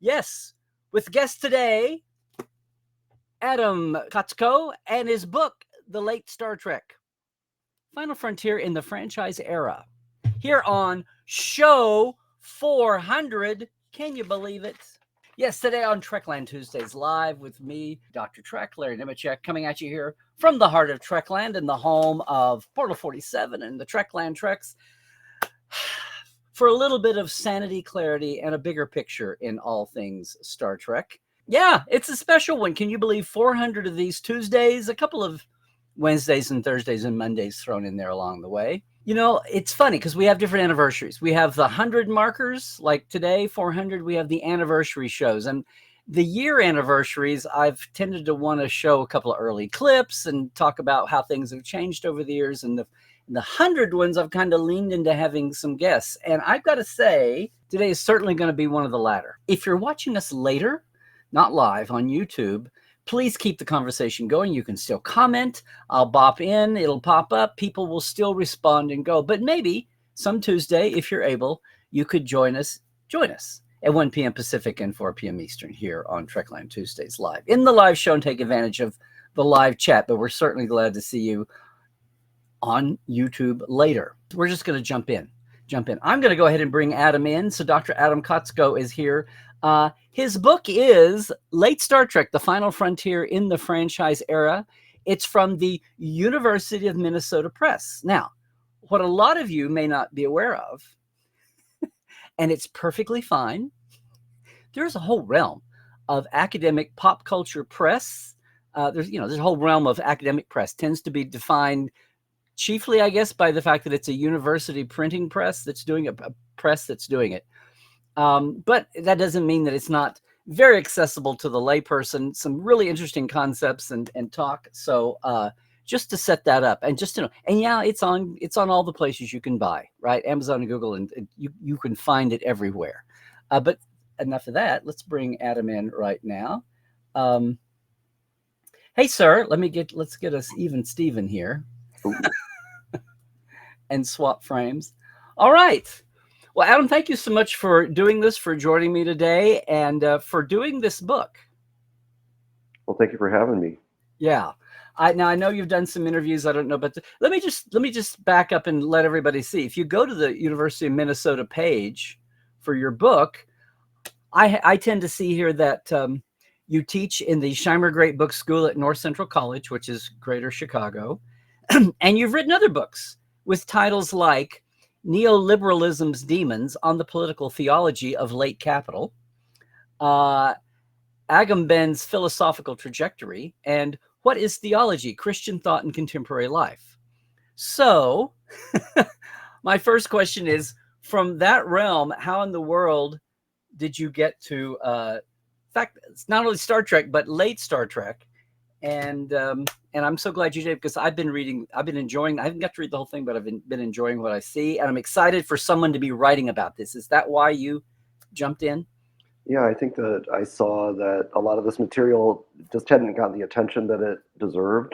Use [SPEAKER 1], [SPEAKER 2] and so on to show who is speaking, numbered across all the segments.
[SPEAKER 1] Yes, with guest today, Adam Kotsko, and his book, The Late Star Trek, Final Frontier in the Franchise Era. Here on Show 400. Can you believe it? Yes, today on Trekland Tuesdays Live with me, Dr. Trek, Larry Nemecek, coming at you here from the heart of Trekland and the home of Portal 47 and the Trekland Treks for a little bit of sanity, clarity, and a bigger picture in all things Star Trek. Yeah, it's a special one. Can you believe 400 of these Tuesdays? A couple of Wednesdays and Thursdays and Mondays thrown in there along the way. You know, it's funny because we have different anniversaries. We have the 100 markers, like today, 400. We have the anniversary shows. And the year anniversaries, I've tended to want to show a couple of early clips and talk about how things have changed over the years. And the 100 ones, I've kind of leaned into having some guests. And I've got to say, today is certainly going to be one of the latter. If you're watching us later, not live on YouTube, please keep the conversation going. You can still comment. I'll bop in. It'll pop up. People will still respond and go. But maybe some Tuesday, if you're able, you could join us at 1 p.m. Pacific and 4 p.m. Eastern here on Trekland Tuesdays Live. In the live show and take advantage of the live chat. But we're certainly glad to see you on YouTube later. We're just going to jump in. I'm going to go ahead and bring Adam in. So Dr. Adam Kotsko is here. His book is Late Star Trek, The Final Frontier in the Franchise Era. It's from the University of Minnesota Press. Now, what a lot of you may not be aware of, and it's perfectly fine, there's a whole realm of academic pop culture press. There's a whole realm of academic press tends to be defined chiefly, I guess, by the fact that it's a university printing press that's doing it, a press that's doing it. But that doesn't mean that it's not very accessible to the layperson. Some really interesting concepts and talk. So just to set that up, and just to know, and yeah, it's on all the places you can buy, right? Amazon and Google, and you can find it everywhere. But enough of that. Let's bring Adam in right now. Hey, sir, let's get us even Steven here. And swap frames. All right. Well, Adam, thank you so much for doing this, for joining me today, and for doing this book.
[SPEAKER 2] Well, thank you for having me.
[SPEAKER 1] Yeah. I know you've done some interviews. I don't know, but let me just back up and let everybody see. If you go to the University of Minnesota page for your book, I tend to see here that you teach in the Scheimer Great Book School at North Central College, which is Greater Chicago, and you've written other books with titles like Neoliberalism's Demons on the Political Theology of Late Capital, Agamben's Philosophical Trajectory, and What is Theology? Christian Thought in Contemporary Life. So my first question is, from that realm, how in the world did you get to, in fact, it's not only Star Trek, but late Star Trek? And I'm so glad you did, because I've been enjoying, I haven't got to read the whole thing, but I've been enjoying what I see. And I'm excited for someone to be writing about this. Is that why you jumped in?
[SPEAKER 2] Yeah, I think that I saw that a lot of this material just hadn't gotten the attention that it deserved.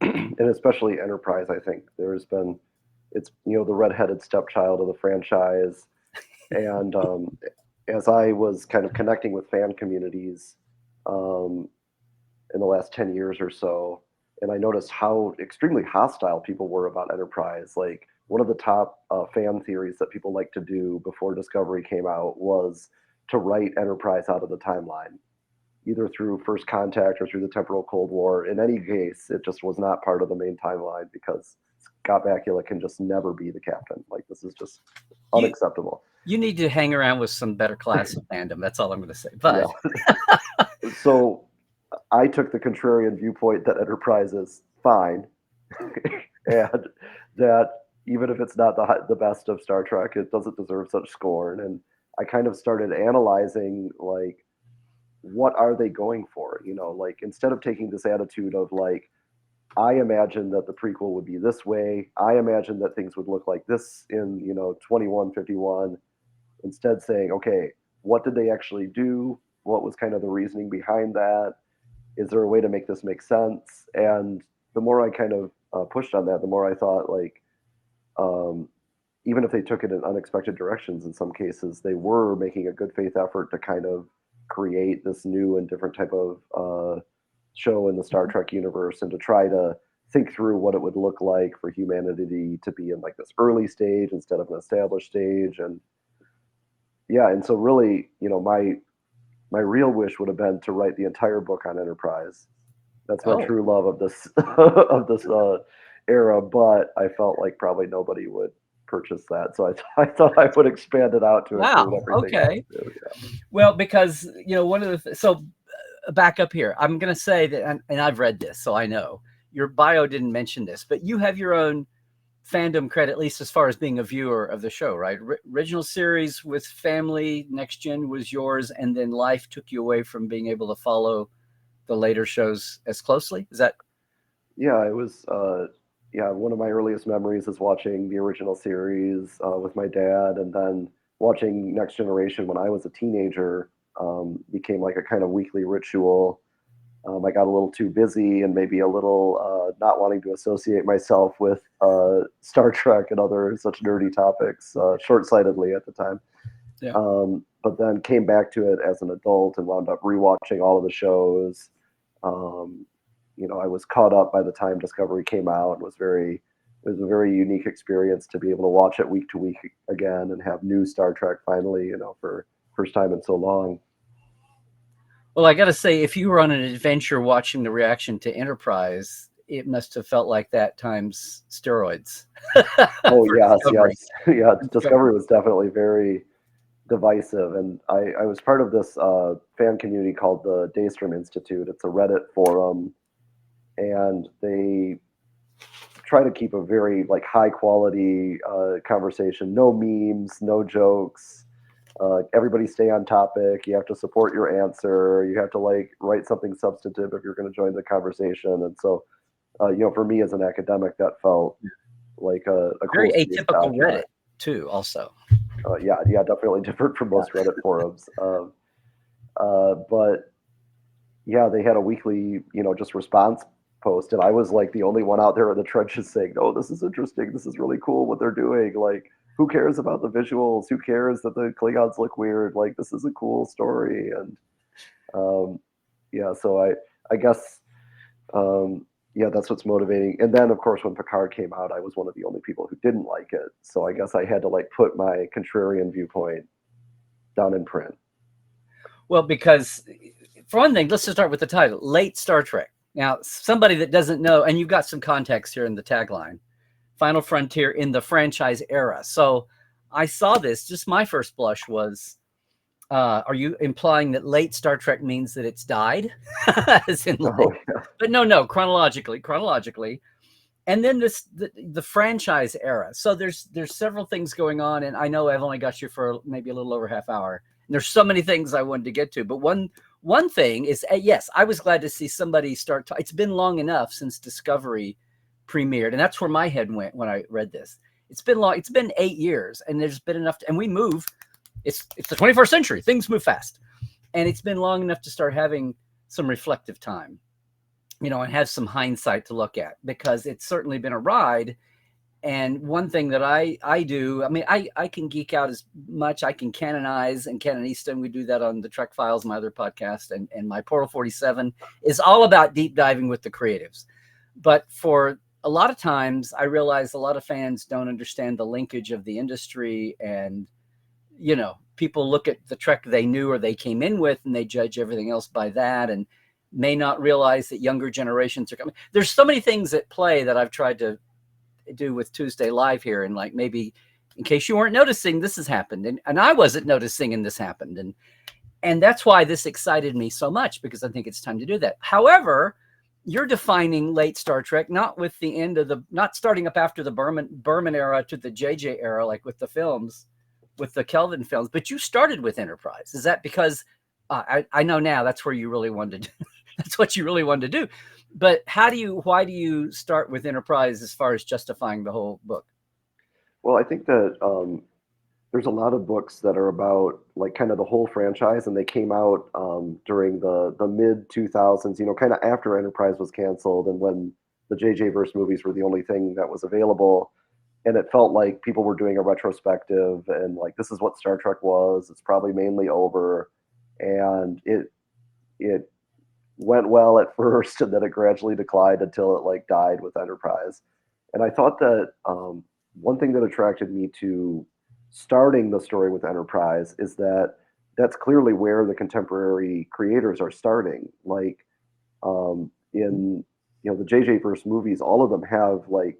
[SPEAKER 2] And especially Enterprise, I think it's the redheaded stepchild of the franchise. And as I was kind of connecting with fan communities, in the last 10 years or so, and I noticed how extremely hostile people were about Enterprise. Like, one of the top fan theories that people like to do before Discovery came out was to write Enterprise out of the timeline, either through First Contact or through the Temporal Cold War. In any case, it just was not part of the main timeline, because Scott Bakula can just never be the captain. Like, this is just unacceptable.
[SPEAKER 1] You need to hang around with some better class of fandom. That's all I'm going to say. But
[SPEAKER 2] yeah. So I took the contrarian viewpoint that Enterprise is fine, and that even if it's not the best of Star Trek, it doesn't deserve such scorn. And I kind of started analyzing, like, what are they going for? Like, instead of taking this attitude of, like, I imagine that the prequel would be this way, I imagine that things would look like this in 2151, instead saying, okay, what did they actually do? What was kind of the reasoning behind that? Is there a way to make this make sense? And the more I kind of pushed on that, the more I thought, like, even if they took it in unexpected directions, in some cases, they were making a good faith effort to kind of create this new and different type of show in the Star Trek universe, and to try to think through what it would look like for humanity to be in like this early stage instead of an established stage. And yeah, and so really, my real wish would have been to write the entire book on Enterprise. That's my
[SPEAKER 1] Oh,
[SPEAKER 2] true love of this of this era, but I felt like probably nobody would purchase that, so I thought I would expand it out to include
[SPEAKER 1] wow.
[SPEAKER 2] everything else
[SPEAKER 1] Okay.
[SPEAKER 2] too. Yeah.
[SPEAKER 1] Well, because one of the so back up here, I'm going to say that, and I've read this, so I know your bio didn't mention this, but you have your own fandom credit, at least as far as being a viewer of the show, right? Original series with family, Next Gen was yours, and then life took you away from being able to follow the later shows as closely. Is that?
[SPEAKER 2] Yeah, it was. Yeah, one of my earliest memories is watching the original series with my dad, and then watching Next Generation when I was a teenager became like a kind of weekly ritual. I got a little too busy and maybe a little not wanting to associate myself with Star Trek and other such nerdy topics, short-sightedly at the time.
[SPEAKER 1] Yeah.
[SPEAKER 2] But then came back to it as an adult and wound up rewatching all of the shows. I was caught up by the time Discovery came out. It was a very unique experience to be able to watch it week to week again and have new Star Trek finally, for first time in so long.
[SPEAKER 1] Well, I got to say, if you were on an adventure watching the reaction to Enterprise, it must have felt like that times steroids.
[SPEAKER 2] Oh yes,
[SPEAKER 1] Discovery.
[SPEAKER 2] yes, yeah. Discovery was definitely very divisive, and I was part of this fan community called the Daystrom Institute. It's a Reddit forum, and they try to keep a very like high quality conversation. No memes, no jokes. Everybody stay on topic. You have to support your answer. You have to like write something substantive if you're going to join the conversation. And so, for me as an academic, that felt like a
[SPEAKER 1] Very
[SPEAKER 2] cool space to
[SPEAKER 1] atypical
[SPEAKER 2] occupy.
[SPEAKER 1] Reddit too, also.
[SPEAKER 2] Yeah, definitely different from most Reddit forums. But yeah, they had a weekly, just response post, and I was like the only one out there in the trenches saying, "Oh, this is interesting. This is really cool what they're doing. Like, who cares about the visuals? Who cares that the Klingons look weird? Like, this is a cool story." And yeah, so I guess yeah, that's what's motivating. And then, of course, when Picard came out, I was one of the only people who didn't like it. So I guess I had to like put my contrarian viewpoint down in print.
[SPEAKER 1] Well, because for one thing, let's just start with the title, Late Star Trek. Now, somebody that doesn't know, and you've got some context here in the tagline, Final Frontier in the franchise era. So I saw this, just my first blush was, are you implying that late Star Trek means that it's died? As in
[SPEAKER 2] Oh yeah.
[SPEAKER 1] But no, chronologically. And then the franchise era. So there's several things going on, and I know I've only got you for maybe a little over half hour. And there's so many things I wanted to get to, but one thing is, yes, I was glad to see somebody start. It's been long enough since Discovery premiered, and that's where my head went when I read this. It's been long. It's been 8 years, and there's been enough. And we move. It's the 21st century. Things move fast, and it's been long enough to start having some reflective time, and have some hindsight to look at, because it's certainly been a ride. And one thing that I do, I mean, I can geek out as much. I can canonize and canonista, and we do that on the Trek Files, my other podcast, and my Portal 47 is all about deep diving with the creatives. But for a lot of times, I realize a lot of fans don't understand the linkage of the industry, and people look at the Trek they knew or they came in with, and they judge everything else by that, and may not realize that younger generations are coming. There's so many things at play that I've tried to do with Tuesday Live here, and like, maybe in case you weren't noticing, this has happened, and I wasn't noticing, and this happened, and that's why this excited me so much, because I think it's time to do that. However, you're defining late Star Trek not with the end of not starting up after the Berman era to the JJ era, like with the films, with the Kelvin films, but you started with Enterprise. Is that because I know now that's where you really wanted to do, that's what you really wanted to do. But why do you start with Enterprise as far as justifying the whole book?
[SPEAKER 2] Well, I think that there's a lot of books that are about like kind of the whole franchise, and they came out during the mid 2000s, kind of after Enterprise was canceled, and when the JJ verse movies were the only thing that was available. And it felt like people were doing a retrospective, and like, this is what Star Trek was. It's probably mainly over. and it went well at first, and then it gradually declined until it like died with Enterprise. And I thought that one thing that attracted me to starting the story with Enterprise is that that's clearly where the contemporary creators are starting. Like in the JJ verse movies, all of them have like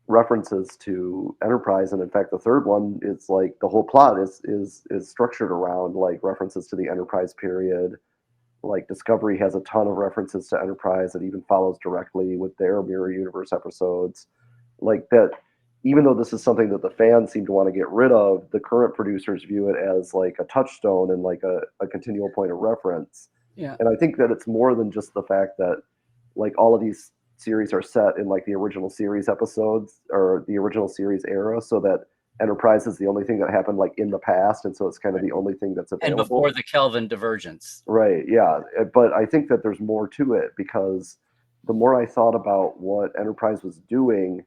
[SPEAKER 2] references to Enterprise, and in fact, the third one is like the whole plot is structured around like references to the Enterprise period. Like Discovery has a ton of references to Enterprise. It even follows directly with their Mirror Universe episodes. Like that, even though this is something that the fans seem to want to get rid of, the current producers view it as like a touchstone and like a continual point of reference.
[SPEAKER 1] Yeah.
[SPEAKER 2] And I think that it's more than just the fact that like all of these series are set in like the original series episodes or the original series era, so that Enterprise is the only thing that happened like in the past, and so it's kind of the only thing that's
[SPEAKER 1] And
[SPEAKER 2] available.
[SPEAKER 1] before the Kelvin divergence.
[SPEAKER 2] Right, yeah. But I think that there's more to it, because the more I thought about what Enterprise was doing,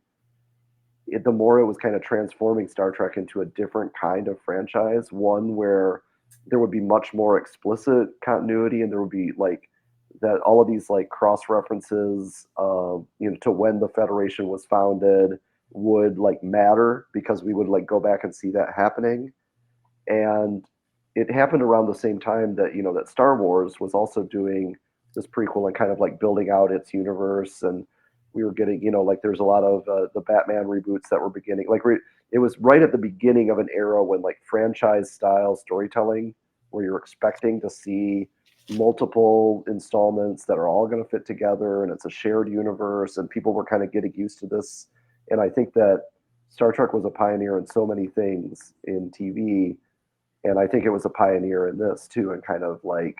[SPEAKER 2] the more it was kind of transforming Star Trek into a different kind of franchise, one where there would be much more explicit continuity, and there would be like that all of these like cross references, to when the Federation was founded would like matter, because we would like go back and see that happening. And it happened around the same time that that Star Wars was also doing this prequel and kind of like building out its universe, and we were getting like there's a lot of the Batman reboots that were beginning, like it was right at the beginning of an era when like franchise style storytelling, where you're expecting to see multiple installments that are all going to fit together, and it's a shared universe, and people were kind of getting used to this. And I think that Star Trek was a pioneer in so many things in TV, and I think it was a pioneer in this too, and kind of like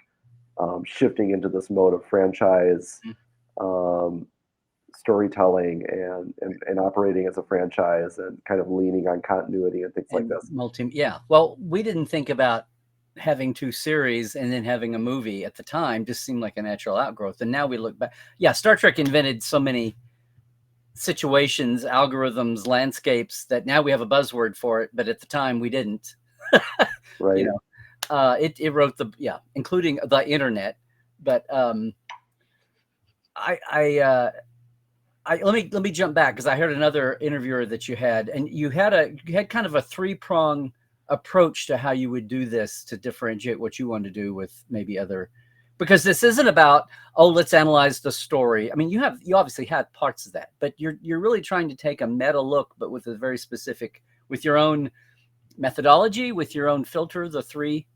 [SPEAKER 2] shifting into this mode of franchise storytelling and operating as a franchise, and kind of leaning on continuity and things like this.
[SPEAKER 1] Yeah. Well, we didn't think about having two series and then having a movie at the time. Just seemed like a natural outgrowth. And now we look back. Yeah, Star Trek invented so many situations, algorithms, landscapes that now we have a buzzword for it, but at the time we didn't.
[SPEAKER 2] Right.
[SPEAKER 1] It wrote including the internet. But let me jump back, because I heard another interviewer that you had, and you had kind of a three-prong approach to how you would do this to differentiate what you want to do with maybe other, because this isn't about, oh, let's analyze the story. I mean, you obviously had parts of that, but you're really trying to take a meta look, but with a very specific, with your own methodology, with your own filter, the three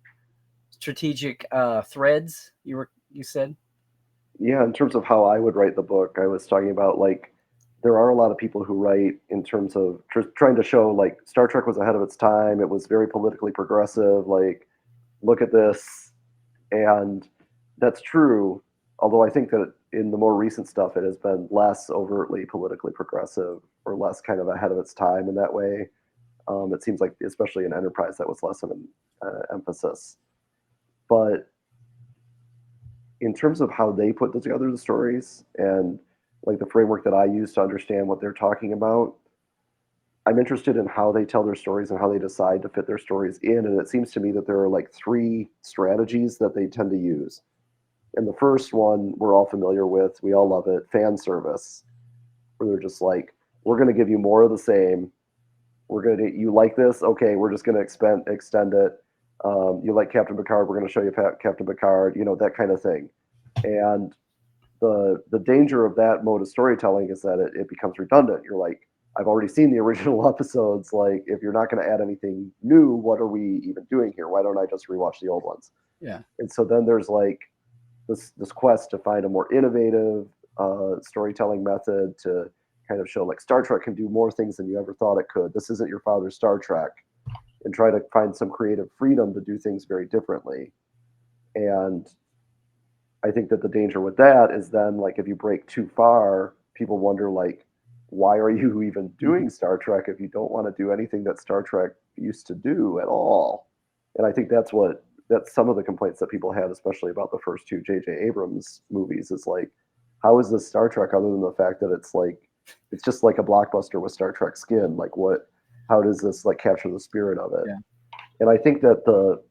[SPEAKER 1] strategic threads you said.
[SPEAKER 2] Yeah, in terms of how I would write the book, I was talking about like there are a lot of people who write in terms of trying to show like Star Trek was ahead of its time. It was very politically progressive. Like, look at this. And that's true. Although I think that in the more recent stuff, it has been less overtly politically progressive, or less kind of ahead of its time in that way. It seems like, especially in Enterprise, that was less of an emphasis. But in terms of how they put together the stories, and like the framework that I use to understand what they're talking about, I'm interested in how they tell their stories and how they decide to fit their stories in. And it seems to me that there are like three strategies that they tend to use. And the first one we're all familiar with, we all love it, fan service, where they're just like, we're going to give you more of the same. You like this? Okay, we're just going to extend it. You like Captain Picard? We're going to show you Captain Picard. That kind of thing. And the danger of that mode of storytelling is that it becomes redundant. You're like, I've already seen the original episodes. Like, if you're not going to add anything new, what are we even doing here? Why don't I just rewatch the old ones?
[SPEAKER 1] Yeah.
[SPEAKER 2] And so then there's like this quest to find a more innovative storytelling method to kind of show like Star Trek can do more things than you ever thought it could. This isn't your father's Star Trek, and try to find some creative freedom to do things very differently. And I think that the danger with that is then like if you break too far, people wonder like, why are you even doing Star Trek if you don't want to do anything that Star Trek used to do at all? And I think that's some of the complaints that people had, especially about the first two J.J. Abrams movies, is like, how is this Star Trek other than the fact that it's just like a blockbuster with Star Trek skin? Like, how does this like capture the spirit of it?
[SPEAKER 1] Yeah.
[SPEAKER 2] And I think that the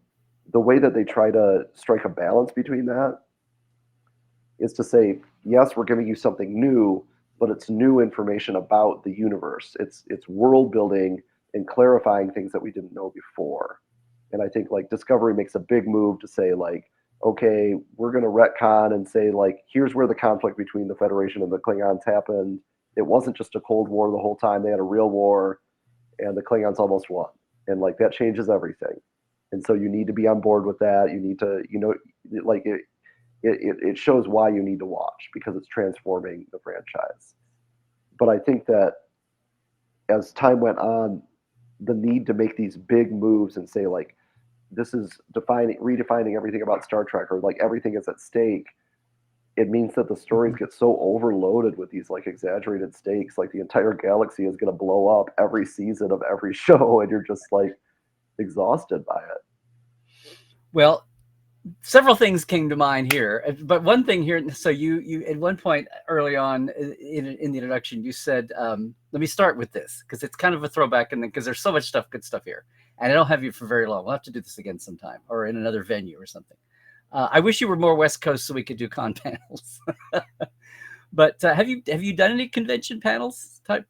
[SPEAKER 2] the way that they try to strike a balance between that is to say, yes, we're giving you something new, but it's new information about the universe. It's world building and clarifying things that we didn't know before. And I think like Discovery makes a big move to say like, okay, we're going to retcon and say like, here's where the conflict between the Federation and the Klingons happened. It wasn't just a Cold War the whole time. They had a real war, and the Klingons almost won. And like that changes everything. And so you need to be on board with that. You need to, like it shows why you need to watch because it's transforming the franchise. But I think that as time went on, the need to make these big moves and say like this is redefining everything about Star Trek, or like everything is at stake. It means that the stories get so overloaded with these like exaggerated stakes, like the entire galaxy is going to blow up every season of every show, and you're just like exhausted by it.
[SPEAKER 1] Well, several things came to mind here, but one thing here. So you at one point early on in the introduction, you said, "Let me start with this because it's kind of a throwback, and because there's so much good stuff here, and I don't have you for very long. We'll have to do this again sometime, or in another venue or something. I wish you were more West Coast so we could do con panels. But have you done any convention panels type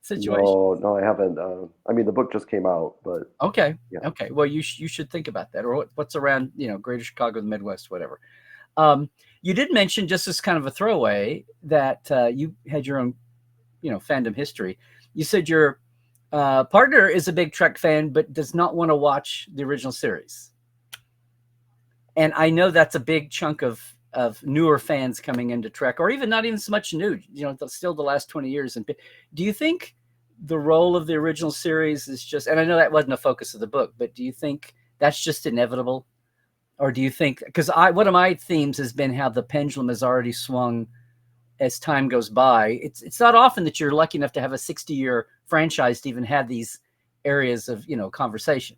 [SPEAKER 1] situation?
[SPEAKER 2] No, I haven't. I mean, the book just came out, but
[SPEAKER 1] Okay.
[SPEAKER 2] yeah.
[SPEAKER 1] Okay. Well, you should think about that, or what's around, Greater Chicago, the Midwest, whatever. You did mention, just as kind of a throwaway, that you had your own, fandom history. You said your partner is a big Trek fan, but does not want to watch the original series. And I know that's a big chunk of newer fans coming into Trek, or even not even so much new, still the last 20 years. And do you think the role of the original series is just, and I know that wasn't a focus of the book, but do you think that's just inevitable? Or do you think, because one of my themes has been how the pendulum has already swung as time goes by. It's not often that you're lucky enough to have a 60-year franchise to even have these areas of, conversation.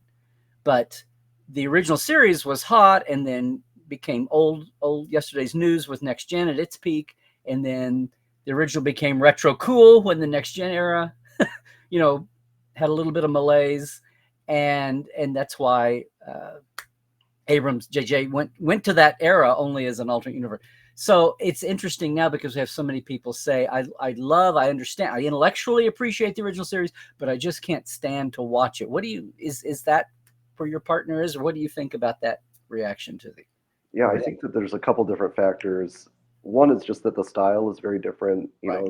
[SPEAKER 1] But the original series was hot and then became old yesterday's news with Next Gen at its peak. And then the original became retro cool when the Next Gen era, had a little bit of malaise. And that's why Abrams, JJ went to that era only as an alternate universe. So it's interesting now because we have so many people say, I understand, I intellectually appreciate the original series, but I just can't stand to watch it. What do you, is that for your partner or what do you think about that reaction to the?
[SPEAKER 2] Yeah, I think that there's a couple different factors. One is just that the style is very different.
[SPEAKER 1] Right.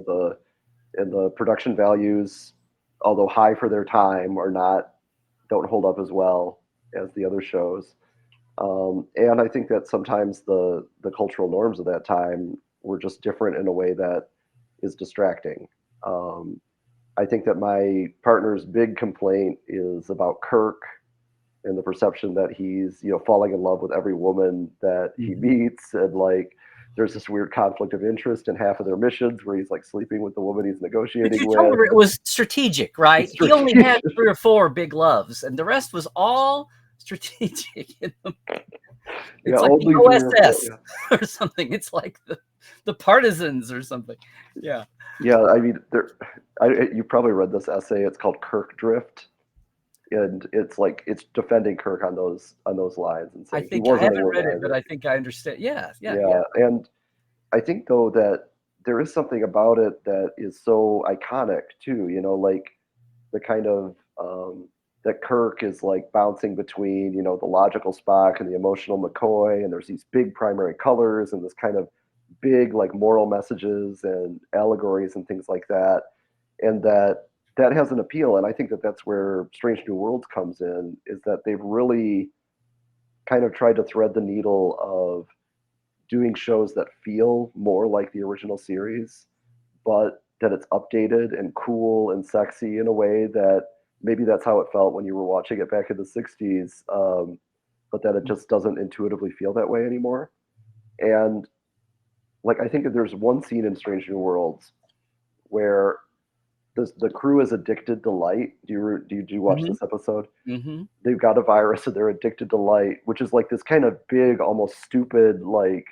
[SPEAKER 2] The production values, although high for their time, don't hold up as well as the other shows. And I think that sometimes the cultural norms of that time were just different in a way that is distracting. I think that my partner's big complaint is about Kirk and the perception that he's, falling in love with every woman that he meets, and like there's this weird conflict of interest in half of their missions where he's like sleeping with the woman he's negotiating with.
[SPEAKER 1] Told her it was strategic, right? He only had 3 or 4 big loves, and the rest was all strategic. It's like the OSS or something. It's like the partisans or something. Yeah.
[SPEAKER 2] Yeah, I mean, you probably read this essay. It's called Kirk Drift, and it's defending Kirk on those lines and saying he wasn't a womanizer. I haven't read it,
[SPEAKER 1] but I think I understand. Yeah.
[SPEAKER 2] And I think though that there is something about it that is so iconic too. Like the kind of that Kirk is like bouncing between, the logical Spock and the emotional McCoy, and there's these big primary colors and this kind of big like moral messages and allegories and things like that, and that has an appeal. And I think that that's where Strange New Worlds comes in, is that they've really kind of tried to thread the needle of doing shows that feel more like the original series, but that it's updated and cool and sexy in a way that maybe that's how it felt when you were watching it back in the 60s, but that it just doesn't intuitively feel that way anymore. And like, I think that there's one scene in Strange New Worlds where the crew is addicted to light. Do you watch this episode?
[SPEAKER 1] Mm-hmm.
[SPEAKER 2] They've got a virus and they're addicted to light, which is like this kind of big, almost stupid, like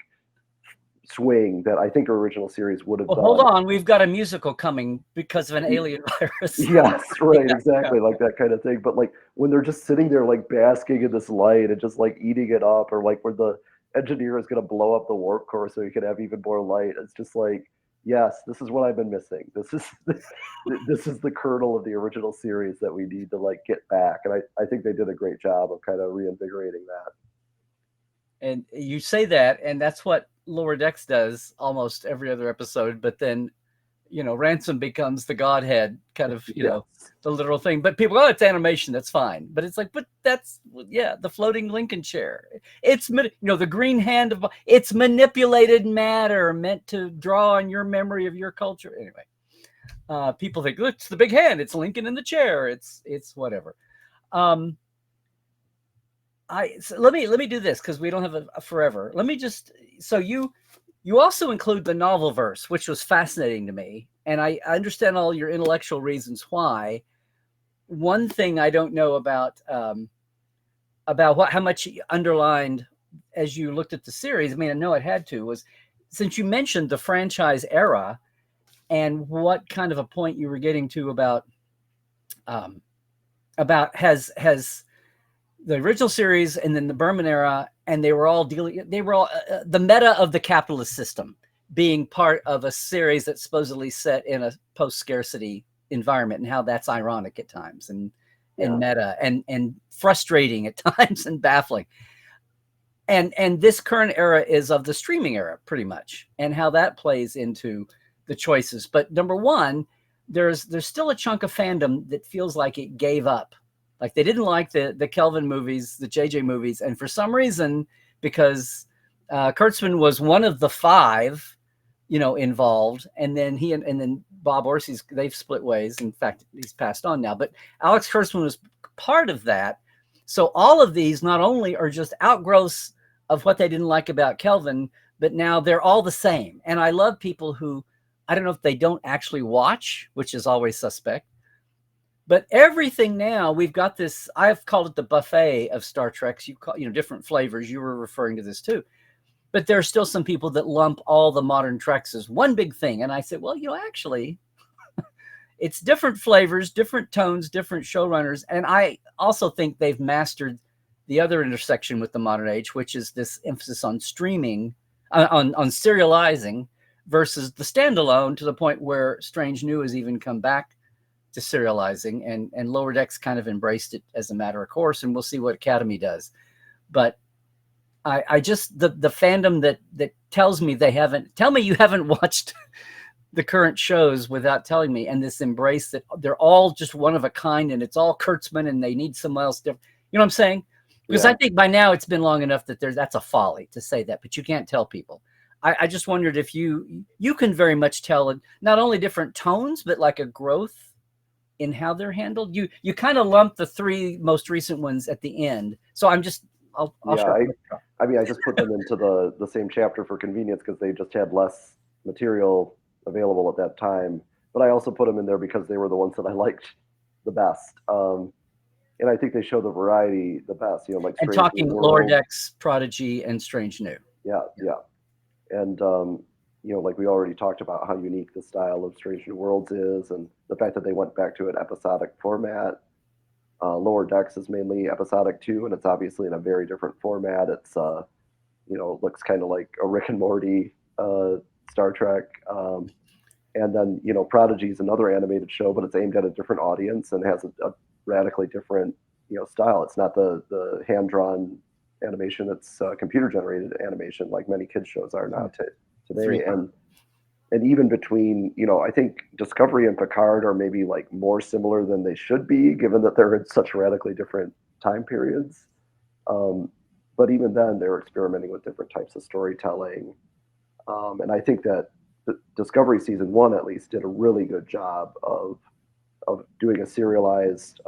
[SPEAKER 2] swing that I think original series would have
[SPEAKER 1] Well,
[SPEAKER 2] done.
[SPEAKER 1] hold on. We've got a musical coming because of an alien virus.
[SPEAKER 2] Yes, right,
[SPEAKER 1] Yeah,
[SPEAKER 2] exactly, like that kind of thing. But like when they're just sitting there, like basking in this light and just like eating it up, or like where the engineer is going to blow up the warp core so you can have even more light. It's just like, yes, this is what I've been missing. This is this is the kernel of the original series that we need to like get back. And I think they did a great job of kind of reinvigorating that.
[SPEAKER 1] and you say that, and that's what Lower Decks does almost every other episode. But then, Ransom becomes the godhead, kind of,
[SPEAKER 2] Yes.
[SPEAKER 1] the literal thing. But people, oh, it's animation, that's fine. But it's like, but that's, yeah, the floating Lincoln chair. It's, the green hand of, it's manipulated matter meant to draw on your memory of your culture. Anyway, people think, look, it's the big hand. It's Lincoln in the chair. It's whatever. So let me do this because we don't have a forever. Let me just, so you also include the novel verse, which was fascinating to me, and I understand all your intellectual reasons why. One thing I don't know about how much you underlined as you looked at the series. I mean, I know it had to, was since you mentioned the franchise era and what kind of a point you were getting to about has the original series and then the Berman era, and they were all the meta of the capitalist system being part of a series that's supposedly set in a post-scarcity environment, and how that's ironic at times and meta and frustrating at times and baffling. And this current era is of the streaming era pretty much, and how that plays into the choices. But number one, there's still a chunk of fandom that feels like it gave up. Like they didn't like the Kelvin movies, the JJ movies, and for some reason, because Kurtzman was one of the 5, involved, and then he and then Bob Orsi's, they've split ways. In fact, he's passed on now. But Alex Kurtzman was part of that. So all of these not only are just outgrowths of what they didn't like about Kelvin, but now they're all the same. And I love people who, I don't know if they don't actually watch, which is always suspect. But everything now, we've got this, I've called it the buffet of Star Treks. You call, different flavors. You were referring to this too. But there are still some people that lump all the modern Treks as one big thing. And I said, well, actually, it's different flavors, different tones, different showrunners. And I also think they've mastered the other intersection with the modern age, which is this emphasis on streaming, on serializing versus the standalone, to the point where Strange New has even come back to serializing, and Lower Decks kind of embraced it as a matter of course, and we'll see what Academy does. But I just, the fandom that tells me tell me you haven't watched the current shows without telling me, and this embrace that they're all just one of a kind, and it's all Kurtzman, and they need someone else different. You know what I'm saying? Because I think by now it's been long enough that that's a folly to say that, but you can't tell people. I just wondered if you can very much tell not only different tones, but like a growth in how they're handled. You kind of lump the 3 most recent ones at the end. So I'll
[SPEAKER 2] I mean, I just put them into the same chapter for convenience because they just had less material available at that time. But I also put them in there because they were the ones that I liked the best. And I think they show the variety the best, like
[SPEAKER 1] and
[SPEAKER 2] Strange
[SPEAKER 1] talking
[SPEAKER 2] New
[SPEAKER 1] Lower
[SPEAKER 2] World.
[SPEAKER 1] Decks, Prodigy, and Strange New.
[SPEAKER 2] Yeah. And like we already talked about how unique the style of Strange New Worlds is, and the fact that they went back to an episodic format. Lower Decks is mainly episodic too, and it's obviously in a very different format. It's looks kind of like a Rick and Morty Star Trek. And then Prodigy is another animated show, but it's aimed at a different audience and has a radically different style. It's not the hand drawn animation. It's computer generated animation, like many kids shows are now today. And even between, I think Discovery and Picard are maybe like more similar than they should be, given that they're in such radically different time periods. But even then, they're experimenting with different types of storytelling. And I think that Discovery season 1, at least, did a really good job of doing a serialized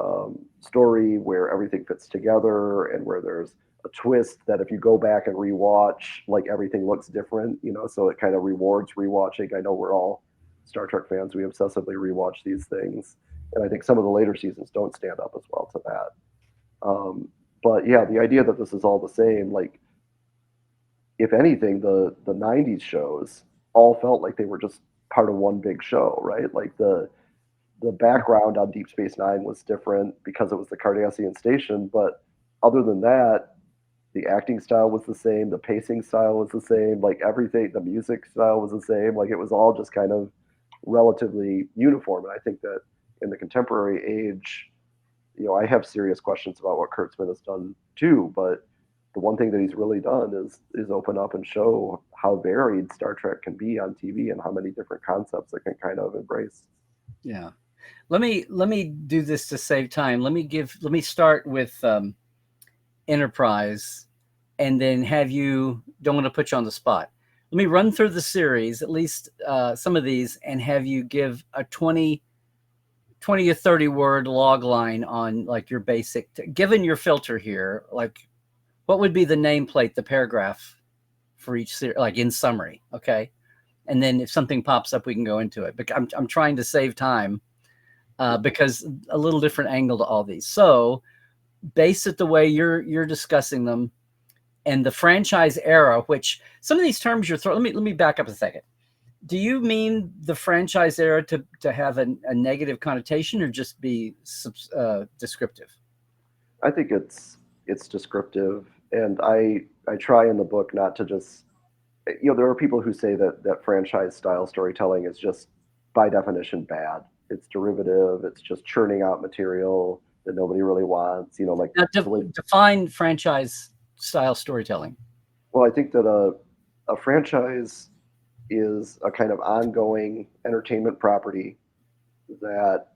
[SPEAKER 2] story where everything fits together, and where there's a twist that if you go back and rewatch, like everything looks different, so it kind of rewards rewatching. I know we're all Star Trek fans. We obsessively rewatch these things. And I think some of the later seasons don't stand up as well to that. But yeah, the idea that this is all the same, like if anything, the '90s shows all felt like they were just part of one big show, right? Like the background on Deep Space Nine was different because it was the Cardassian station, but other than that, the acting style was the same, the pacing style was the same, like everything, the music style was the same. Like it was all just kind of relatively uniform. And I think that in the contemporary age, I have serious questions about what Kurtzman has done too. But the one thing that he's really done is open up and show how varied Star Trek can be on TV and how many different concepts it can kind of embrace.
[SPEAKER 1] Yeah. Let me do this to save time. Let me start with Enterprise, and then have you, don't want to put you on the spot. Let me run through the series, at least some of these, and have you give a 20 or 30 word log line on like your basic, given your filter here, like what would be the nameplate, the paragraph for each series, like in summary. Okay. And then if something pops up, we can go into it. But I'm trying to save time because a little different angle to all these. So base it the way you're discussing them, and the franchise era, which some of these terms you're throwing. Let me back up a second. Do you mean the franchise era to have a negative connotation, or just be descriptive?
[SPEAKER 2] I think it's descriptive, and I try in the book not to just, there are people who say that franchise style storytelling is just by definition bad. It's derivative. It's just churning out material that nobody really wants. Like
[SPEAKER 1] Now, define franchise style storytelling.
[SPEAKER 2] Well, I think that a franchise is a kind of ongoing entertainment property that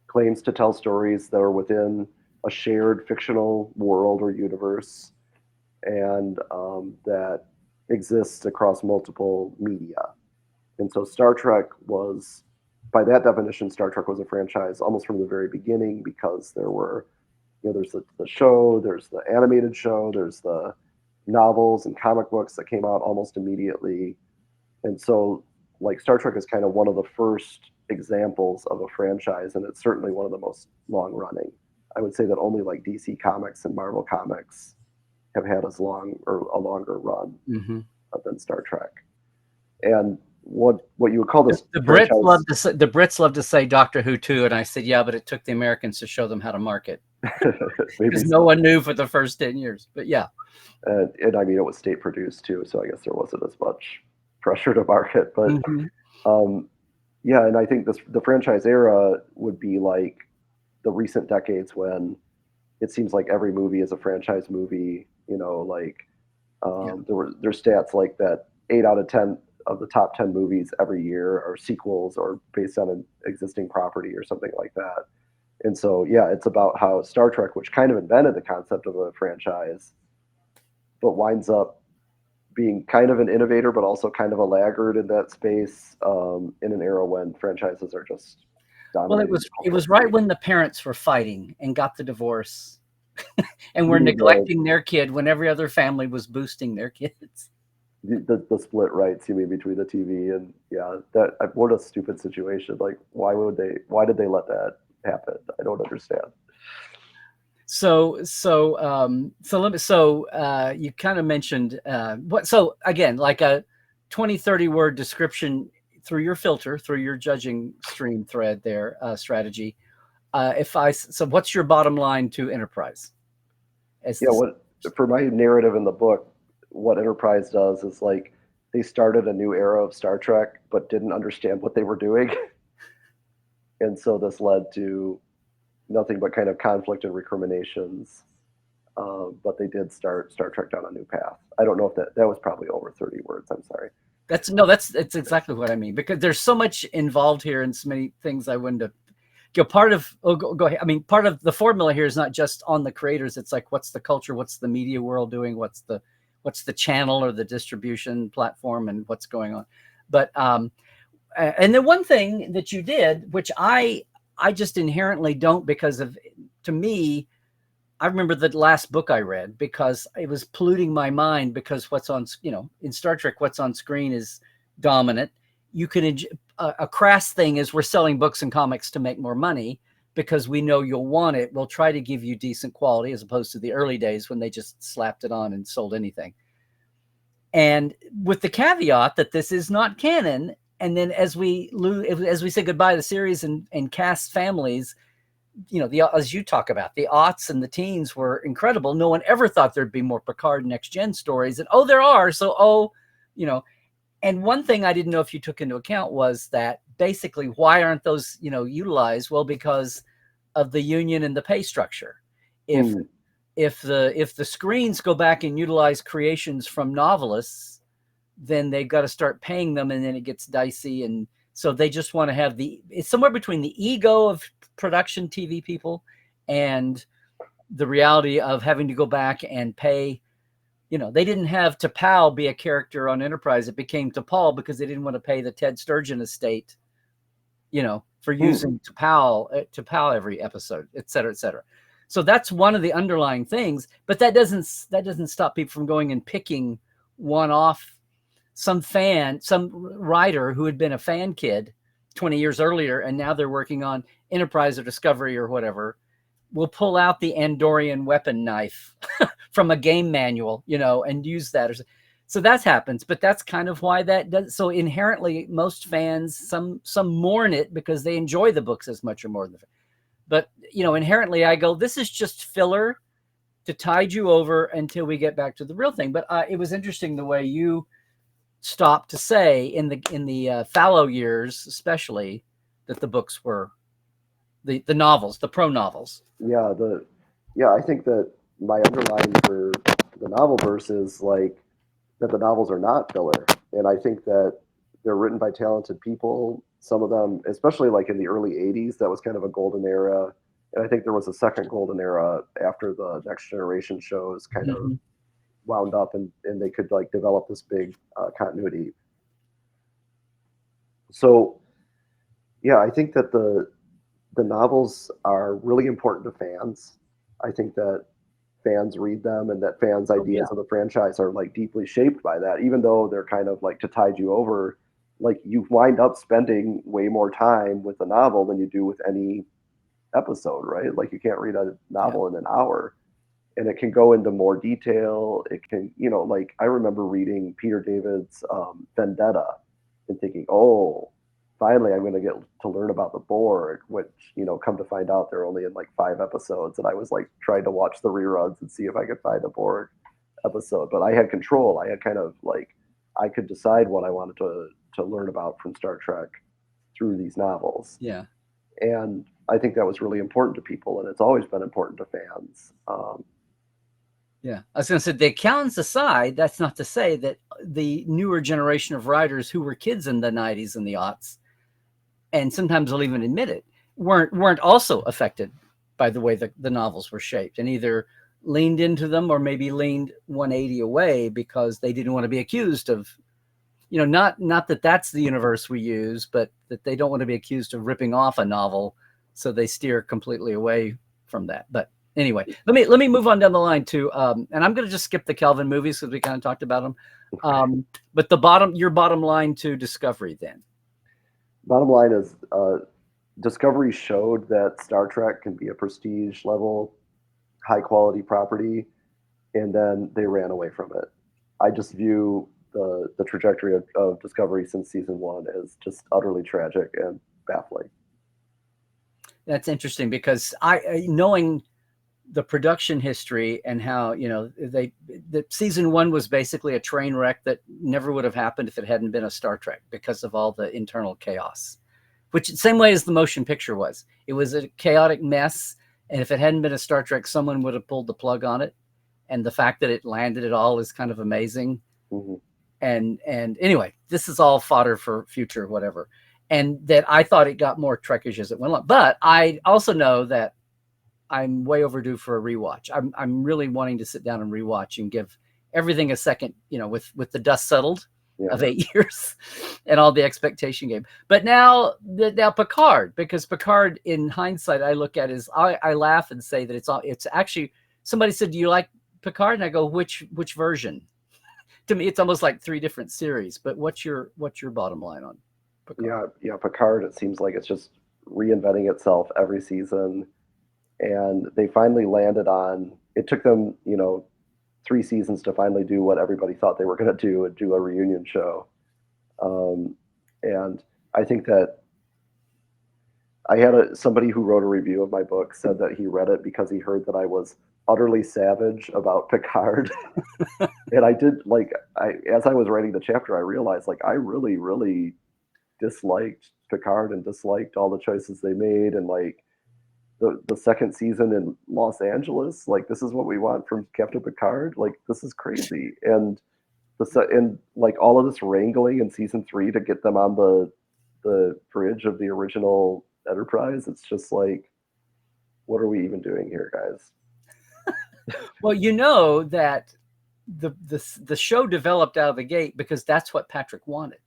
[SPEAKER 2] claims to tell stories that are within a shared fictional world or universe, and that exists across multiple media. And so Star Trek was, by that definition, Star Trek was a franchise almost from the very beginning, because there were, there's the show, there's the animated show, there's the novels and comic books that came out almost immediately. And so, like, Star Trek is kind of one of the first examples of a franchise, and it's certainly one of the most long running. I would say that only like DC Comics and Marvel Comics have had as long or a longer run than Star Trek. And what you would call this,
[SPEAKER 1] the Brits love to say Doctor Who too, and I said, yeah, but it took the Americans to show them how to market, because no one knew for the first 10 years. But yeah,
[SPEAKER 2] and I mean, it was state produced too, so I guess there wasn't as much pressure to market. But yeah, and I think the franchise era would be like the recent decades, when it seems like every movie is a franchise movie. There's stats like that 8 out of 10 of the top 10 movies every year are sequels or based on an existing property or something like that. And so, yeah, it's about how Star Trek, which kind of invented the concept of a franchise, but winds up being kind of an innovator, but also kind of a laggard in that space, in an era when franchises are just dominating.
[SPEAKER 1] Well, it was right when the parents were fighting and got the divorce and were neglecting their kid when every other family was boosting their kids.
[SPEAKER 2] The split rights, you mean, between the TV and what a stupid situation. Like, why did they let that happen? I don't understand.
[SPEAKER 1] So you kind of mentioned so again, like a 20, 30 word description through your filter, through your judging stream thread there, strategy. So what's your bottom line to Enterprise?
[SPEAKER 2] For my narrative in the book, what Enterprise does is, like, they started a new era of Star Trek, but didn't understand what they were doing. And so this led to nothing but kind of conflict and recriminations. But they did start Star Trek down a new path. I don't know if that was probably over 30 words. I'm sorry.
[SPEAKER 1] That's exactly what I mean, because there's so much involved here and so many things I wouldn't have. Part of go ahead. I mean, part of the formula here is not just on the creators. It's like, what's the culture? What's the media world doing? What's the channel or the distribution platform, and what's going on? But and then one thing that you did, which I just inherently don't, because to me, I remember the last book I read because it was polluting my mind, because what's on, in Star Trek, what's on screen is dominant. You can, a crass thing is, we're selling books and comics to make more money because we know you'll want it. We'll try to give you decent quality, as opposed to the early days when they just slapped it on and sold anything. and with the caveat that this is not canon. And then as we say goodbye to the series and cast families, as you talk about, the aughts and the teens were incredible. No one ever thought there'd be more Picard next gen stories, and there are. So and one thing I didn't know if you took into account was that basically why aren't those utilized? Well, because of the union and the pay structure. If the screens go back and utilize creations from novelists, then they've got to start paying them, and then it gets dicey. And so they just want to have it's somewhere between the ego of production TV people and the reality of having to go back and pay. They didn't have T'Pau be a character on Enterprise. It became T'Pol because they didn't want to pay the Ted Sturgeon estate, for using T'Pau every episode, et cetera, et cetera. So that's one of the underlying things, but that doesn't stop people from going and picking one off. Some writer who had been a fan kid 20 years earlier, and now they're working on Enterprise or Discovery or whatever, will pull out the Andorian weapon knife from a game manual, and use that. So that happens, but that's kind of why that does. So inherently, most fans, some mourn it because they enjoy the books as much or more than. But inherently, I go, this is just filler to tide you over until we get back to the real thing. But it was interesting the way you stopped to say in the fallow years, especially, that the books were the novels, the pro novels.
[SPEAKER 2] Yeah, I think that my underline for the novel verse is like that the novels are not filler, and I think that they're written by talented people. Some of them, especially like in the early '80s, that was kind of a golden era, and I think there was a second golden era after the Next Generation shows kind of wound up, and they could like develop this big continuity. So, yeah, I think that the novels are really important to fans. I think that fans read them, and that fans' ideas of the franchise are like deeply shaped by that. Even though they're kind of like to tide you over, like you wind up spending way more time with a novel than you do with any episode, right? Like you can't read a novel in an hour, and it can go into more detail. It can, like I remember reading Peter David's Vendetta and thinking, oh, finally I'm going to get to learn about the Borg, which, come to find out they're only in like 5 episodes. And I was like trying to watch the reruns and see if I could find a Borg episode, but I had control. I had kind of like, I could decide what I wanted to learn about from Star Trek through these novels.
[SPEAKER 1] Yeah.
[SPEAKER 2] And I think that was really important to people, and it's always been important to fans.
[SPEAKER 1] Yeah, I was going to say, the accountants aside, that's not to say that the newer generation of writers who were kids in the 90s and the aughts, and sometimes they'll even admit it, weren't also affected by the way the novels were shaped, and either leaned into them or maybe leaned 180 away because they didn't want to be accused of, not that that's the universe we use, but that they don't want to be accused of ripping off a novel, so they steer completely away from that. But anyway, let me move on down the line to, and I'm going to just skip the Kelvin movies because we kind of talked about them. But your bottom line to Discovery then.
[SPEAKER 2] Bottom line is, Discovery showed that Star Trek can be a prestige level, high quality property, and then they ran away from it. I just view the trajectory of Discovery since season 1 as just utterly tragic and baffling.
[SPEAKER 1] That's interesting because knowing the production history and how, the season 1 was basically a train wreck that never would have happened if it hadn't been a Star Trek because of all the internal chaos, which same way as the motion picture was. It was a chaotic mess. And if it hadn't been a Star Trek, someone would have pulled the plug on it. And the fact that it landed at all is kind of amazing.
[SPEAKER 2] Mm-hmm.
[SPEAKER 1] And anyway, this is all fodder for future, whatever. And that I thought it got more Trekish as it went along. But I also know that I'm way overdue for a rewatch. I'm really wanting to sit down and rewatch and give everything a second, with the dust settled of 8 years and all the expectation game. But now Picard, because Picard in hindsight, I look at is I laugh and say that it's actually, somebody said, do you like Picard? And I go, which version? To me, it's almost like 3 different series, but what's your bottom line on Picard?
[SPEAKER 2] Yeah. Picard, it seems like it's just reinventing itself every season. And they finally landed on, it took them, 3 seasons to finally do what everybody thought they were going to do and do a reunion show. And I think that I had somebody who wrote a review of my book said that he read it because he heard that I was utterly savage about Picard. And I did, like, as I was writing the chapter, I realized, like, I really, really disliked Picard and disliked all the choices they made. And, like, the second season in Los Angeles, like, this is what we want from Captain Picard. Like, this is crazy. And like all of this wrangling in season 3 to get them on the bridge of the original Enterprise, it's just like, what are we even doing here, guys?
[SPEAKER 1] Well, you know that the show developed out of the gate because that's what Patrick wanted.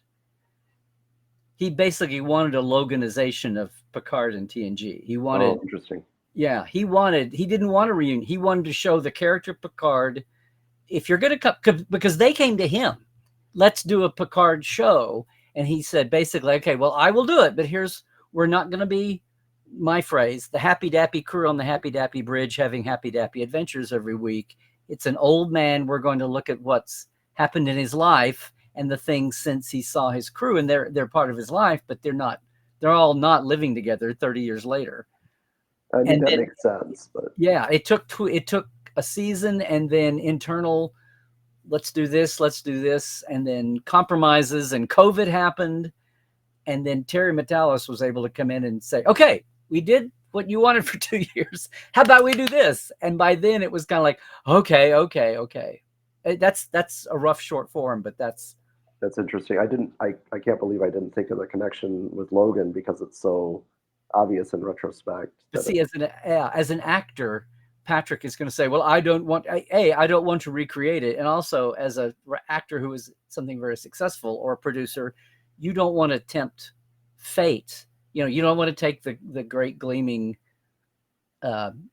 [SPEAKER 1] He basically wanted a Loganization of Picard and TNG. He wanted,
[SPEAKER 2] interesting.
[SPEAKER 1] Yeah, he didn't want a reunion. He wanted to show the character Picard. If you're going to come, because they came to him, let's do a Picard show. And he said, basically, okay, well, I will do it, but we're not going to be, my phrase, the happy dappy crew on the happy dappy bridge having happy dappy adventures every week. It's an old man. We're going to look at what's happened in his life and the things since he saw his crew, and they're part of his life, but they're all not living together 30 years later.
[SPEAKER 2] I mean, that makes sense, but
[SPEAKER 1] yeah, it took a season, and then internal, let's do this, and then compromises, and COVID happened. And then Terry Matalas was able to come in and say, okay, we did what you wanted for 2 years. How about we do this? And by then it was kind of like, okay. That's a rough short form, but that's
[SPEAKER 2] interesting. I can't believe I didn't think of the connection with Logan, because it's so obvious in retrospect.
[SPEAKER 1] But see, as an actor, Patrick is going to say, well, I don't want to recreate it. And also, as an actor who is something very successful, or a producer, you don't want to tempt fate. You don't want to take the great gleaming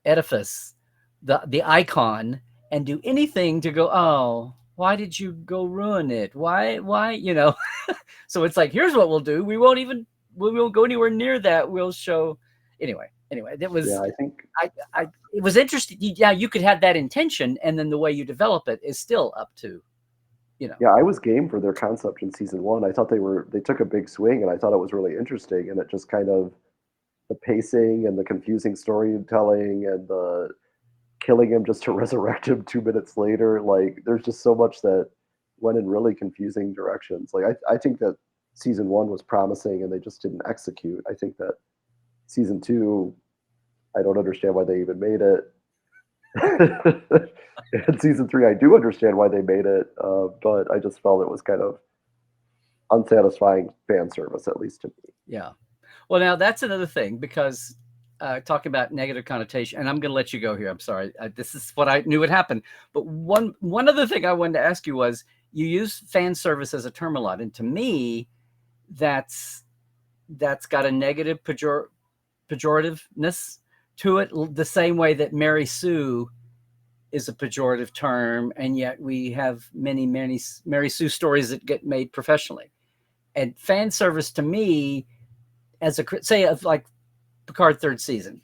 [SPEAKER 1] edifice, the icon, and do anything to go, oh, why did you go ruin it? Why? So it's like, here's what we'll do. We won't go anywhere near that. We'll show anyway. That was,
[SPEAKER 2] yeah, I think
[SPEAKER 1] it was interesting. Yeah, you could have that intention, and then the way you develop it is still up to,
[SPEAKER 2] Yeah, I was game for their concept in season 1. I thought they took a big swing, and I thought it was really interesting. And it just kind of, the pacing and the confusing storytelling and the killing him just to resurrect him 2 minutes later, like, there's just so much that went in really confusing directions. Like, I think that season 1 was promising, and they just didn't execute. I think that season 2, I don't understand why they even made it. And season 3, I do understand why they made it, but I just felt it was kind of unsatisfying fan service, at least to me.
[SPEAKER 1] Yeah. Well, now that's another thing, because talking about negative connotation, and I'm going to let you go here. I'm sorry. This is what I knew would happen. But one other thing I wanted to ask you was, you use fan service as a term a lot, and to me, that's got a negative pejorativeness to it, the same way that Mary Sue is a pejorative term, and yet we have many Mary Sue stories that get made professionally. And fan service to me, as like Picard 3rd season,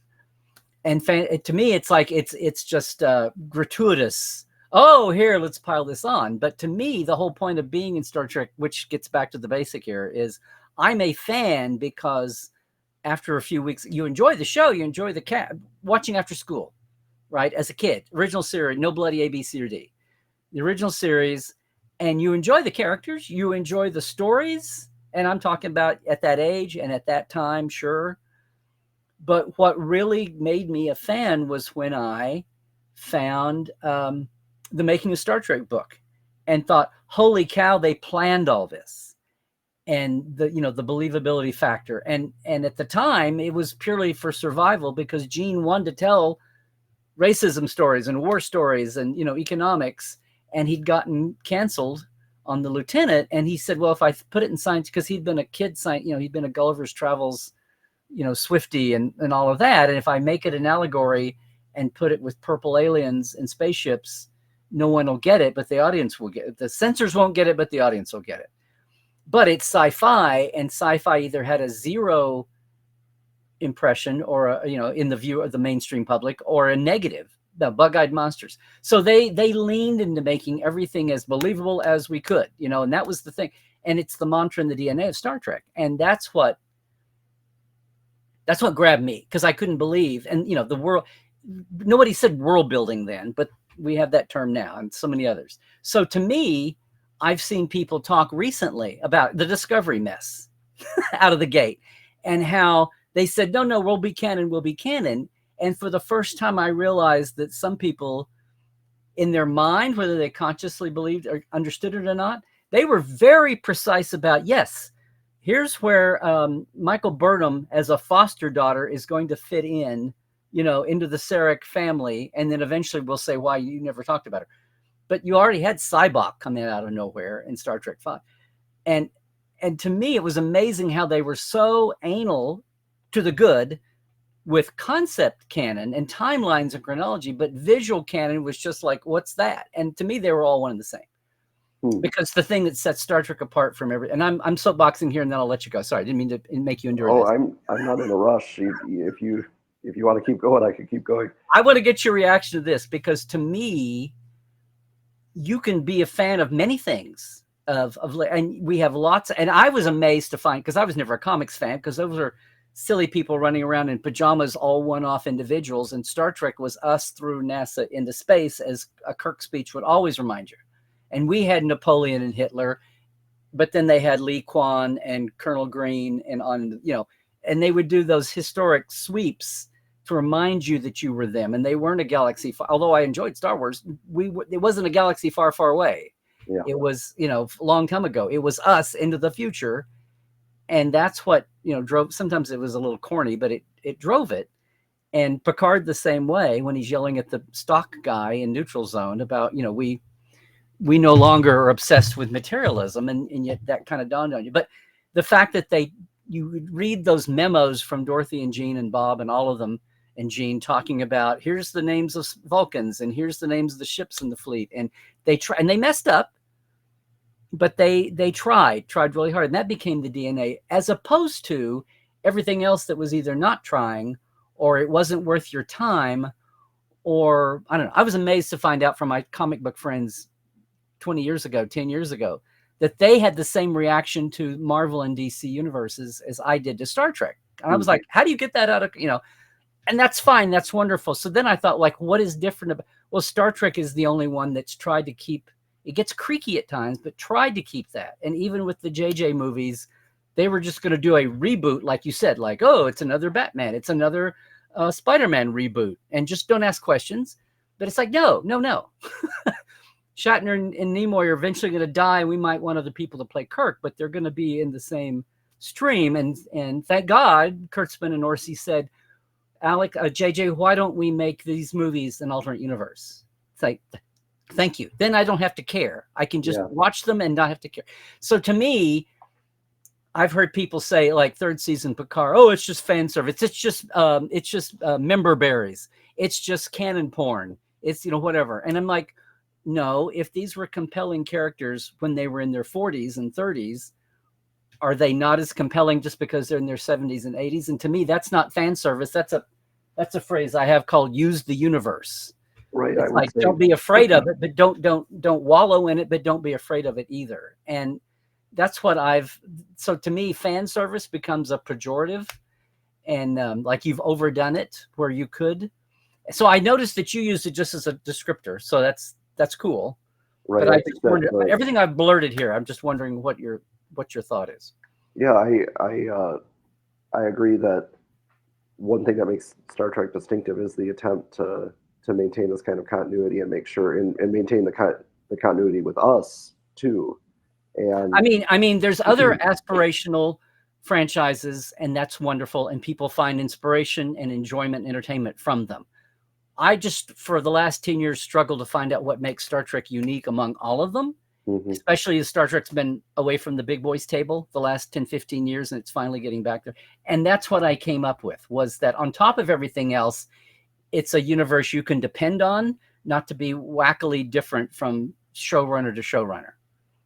[SPEAKER 1] and to me it's like it's just gratuitous. Oh, here, let's pile this on. But to me, the whole point of being in Star Trek, which gets back to the basic here, is I'm a fan because after a few weeks, you enjoy the show, you enjoy watching after school, right? As a kid, original series, no bloody A, B, C, or D, the original series, and you enjoy the characters, you enjoy the stories, and I'm talking about at that age and at that time, sure. But what really made me a fan was when I found the Making of Star Trek book and thought, holy cow, they planned all this. And the believability factor. And at the time, it was purely for survival, because Gene wanted to tell racism stories and war stories and, economics. And he'd gotten canceled on the Lieutenant. And he said, well, if I put it in science, because he'd been a kid science, he'd been a Gulliver's Travels, Swifty and all of that. And if I make it an allegory and put it with purple aliens and spaceships, no one will get it, but the audience will get it. The censors won't get it, but the audience will get it. But it's sci-fi, and sci-fi either had a zero impression or in the view of the mainstream public, or a negative the bug-eyed monsters. So they leaned into making everything as believable as we could, you know, and that was the thing. And it's the mantra in the DNA of Star Trek. And that's what grabbed me, because I couldn't believe. And, you know, the world, nobody said world building then, but we have that term now and so many others. So to me, I've seen people talk recently about the Discovery mess out of the gate, and how they said, no, we'll be canon, we'll be canon. And for the first time, I realized that some people in their mind, whether they consciously believed or understood it or not, they were very precise about, yes, here's where Michael Burnham as a foster daughter is going to fit in, you know, into the Sarek family. And then eventually we'll say why you never talked about her. But you already had Cybok coming out of nowhere in Star Trek 5. And to me, it was amazing how they were so anal to the good with concept canon and timelines and chronology, but visual canon was just like, what's that? And to me, they were all one and the same. Because the thing that sets Star Trek apart from every, and I'm soapboxing here, and then I'll let you go. Sorry, I didn't mean to make you endure this.
[SPEAKER 2] I'm not in a rush. If you want to keep going, I can keep going.
[SPEAKER 1] I want to get your reaction to this, because to me, you can be a fan of many things and we have lots. And I was amazed to find, because I was never a comics fan, because those are silly people running around in pajamas, all one-off individuals. And Star Trek was us through NASA into space, as a Kirk speech would always remind you. And we had Napoleon and Hitler, but then they had Lee Kwan and Colonel Green and on, you know, and they would do those historic sweeps to remind you that you were them. And they weren't a galaxy, although I enjoyed Star Wars, it wasn't a galaxy far, far away. Yeah. It was, you know, a long time ago. It was us into the future. And that's what, you know, drove, sometimes it was a little corny, but it drove it. And Picard the same way, when he's yelling at the stock guy in Neutral Zone about, you know, we no longer are obsessed with materialism, and yet that kind of dawned on you. But the fact that you would read those memos from Dorothy and Gene and Bob and all of them, and Gene talking about, here's the names of Vulcans and here's the names of the ships in the fleet. And they messed up, but they tried really hard. And that became the DNA, as opposed to everything else that was either not trying, or it wasn't worth your time, or I don't know. I was amazed to find out from my comic book friends 20 years ago, 10 years ago, that they had the same reaction to Marvel and DC universes as I did to Star Trek. And I was like, how do you get that out of, you know, and that's fine. That's wonderful. So then I thought, like, what is different about, well, Star Trek is the only one that's tried to keep, it gets creaky at times, but tried to keep that. And even with the JJ movies, they were just going to do a reboot, like you said, like, oh, it's another Batman, it's another Spider-Man reboot, and just don't ask questions. But it's like, no. Shatner and Nimoy are eventually going to die, and we might want other people to play Kirk, but they're going to be in the same stream. And thank God, Kurtzman and Orsi said, Alec, JJ, why don't we make these movies an alternate universe? It's like, thank you. Then I don't have to care. I can just watch them and not have to care. So to me, I've heard people say, like, third season Picard, oh, it's just fan service. It's just member berries. It's just canon porn. It's, you know, whatever. And I'm like, no, if these were compelling characters when they were in their 40s and 30s, are they not as compelling just because they're in their 70s and 80s? And to me, that's not fan service. That's a phrase I have called "use the universe." Right. It's like, don't be afraid of it, but don't wallow in it, but don't be afraid of it either. And that's what so to me, fan service becomes a pejorative, and like you've overdone it where you could. So I noticed that you used it just as a descriptor. So that's cool. Right. But I just wonder, everything I've blurted here, I'm just wondering what your thought is.
[SPEAKER 2] Yeah, I agree that one thing that makes Star Trek distinctive is the attempt to maintain this kind of continuity and make sure and maintain the continuity with us too. And
[SPEAKER 1] I mean, there's other aspirational franchises, and that's wonderful, and people find inspiration and enjoyment and entertainment from them. I just, for the last 10 years, struggle to find out what makes Star Trek unique among all of them, especially as Star Trek's been away from the big boys table the last 10, 15 years, and it's finally getting back there. And that's what I came up with, was that on top of everything else, it's a universe you can depend on, not to be wackily different from showrunner to showrunner.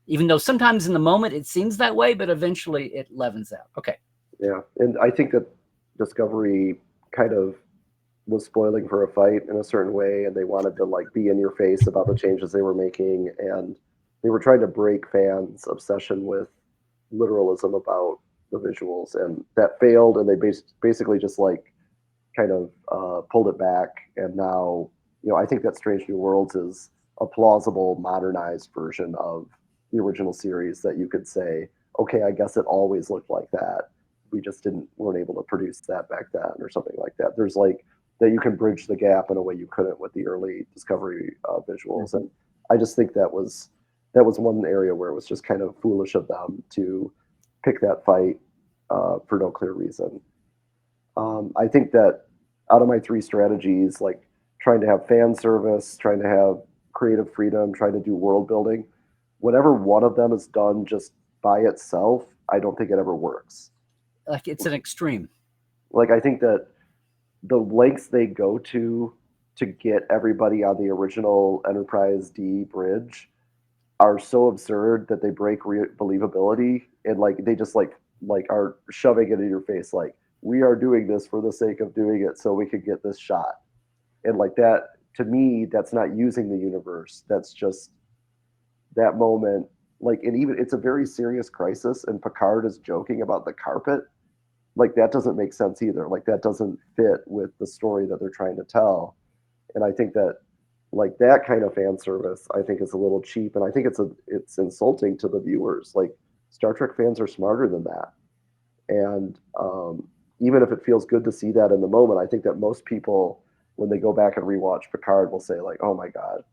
[SPEAKER 1] Even though sometimes in the moment it seems that way, but eventually it levens out. Okay.
[SPEAKER 2] Yeah, and I think that Discovery kind of was spoiling for a fight in a certain way, and they wanted to like be in your face about the changes they were making, and they were trying to break fans' obsession with literalism about the visuals, and that failed, and they basically just like kind of pulled it back, and now I think that Strange New Worlds is a plausible modernized version of the original series that you could say, okay, I guess it always looked like that. We just didn't weren't able to produce that back then, or something like that. There's like that you can bridge the gap in a way you couldn't with the early Discovery visuals, and I just think that was one area where it was just kind of foolish of them to pick that fight for no clear reason. I think that out of my three strategies, like trying to have fan service, trying to have creative freedom, trying to do world building, whenever one of them is done just by itself, I don't think it ever works.
[SPEAKER 1] Like it's an extreme.
[SPEAKER 2] Like I think that the lengths they go to get everybody on the original Enterprise D bridge are so absurd that they break believability, and like they just like are shoving it in your face like we are doing this for the sake of doing it so we could get this shot. And like that, to me, that's not using the universe. That's just that moment. Like, and even it's a very serious crisis, and Picard is joking about the carpet. Like that doesn't make sense either. Like that doesn't fit with the story that they're trying to tell. And I think that like that kind of fan service, I think is a little cheap, and I think it's insulting to the viewers. Like Star Trek fans are smarter than that, and even if it feels good to see that in the moment, I think that most people, when they go back and rewatch Picard, will say like, "Oh my God,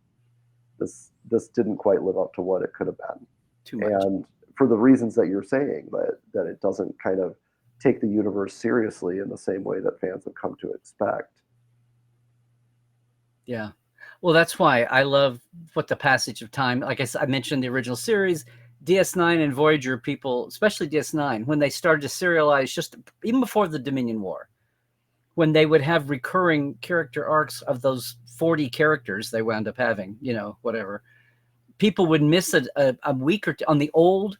[SPEAKER 2] this didn't quite live up to what it could have been."
[SPEAKER 1] Too much.
[SPEAKER 2] And for the reasons that you're saying, that it doesn't kind of take the universe seriously in the same way that fans have come to expect.
[SPEAKER 1] Yeah. Well, that's why I love what the passage of time, like I mentioned the original series, DS9 and Voyager people, especially DS9, when they started to serialize just even before the Dominion War, when they would have recurring character arcs of those 40 characters they wound up having, whatever, people would miss a week or two on the old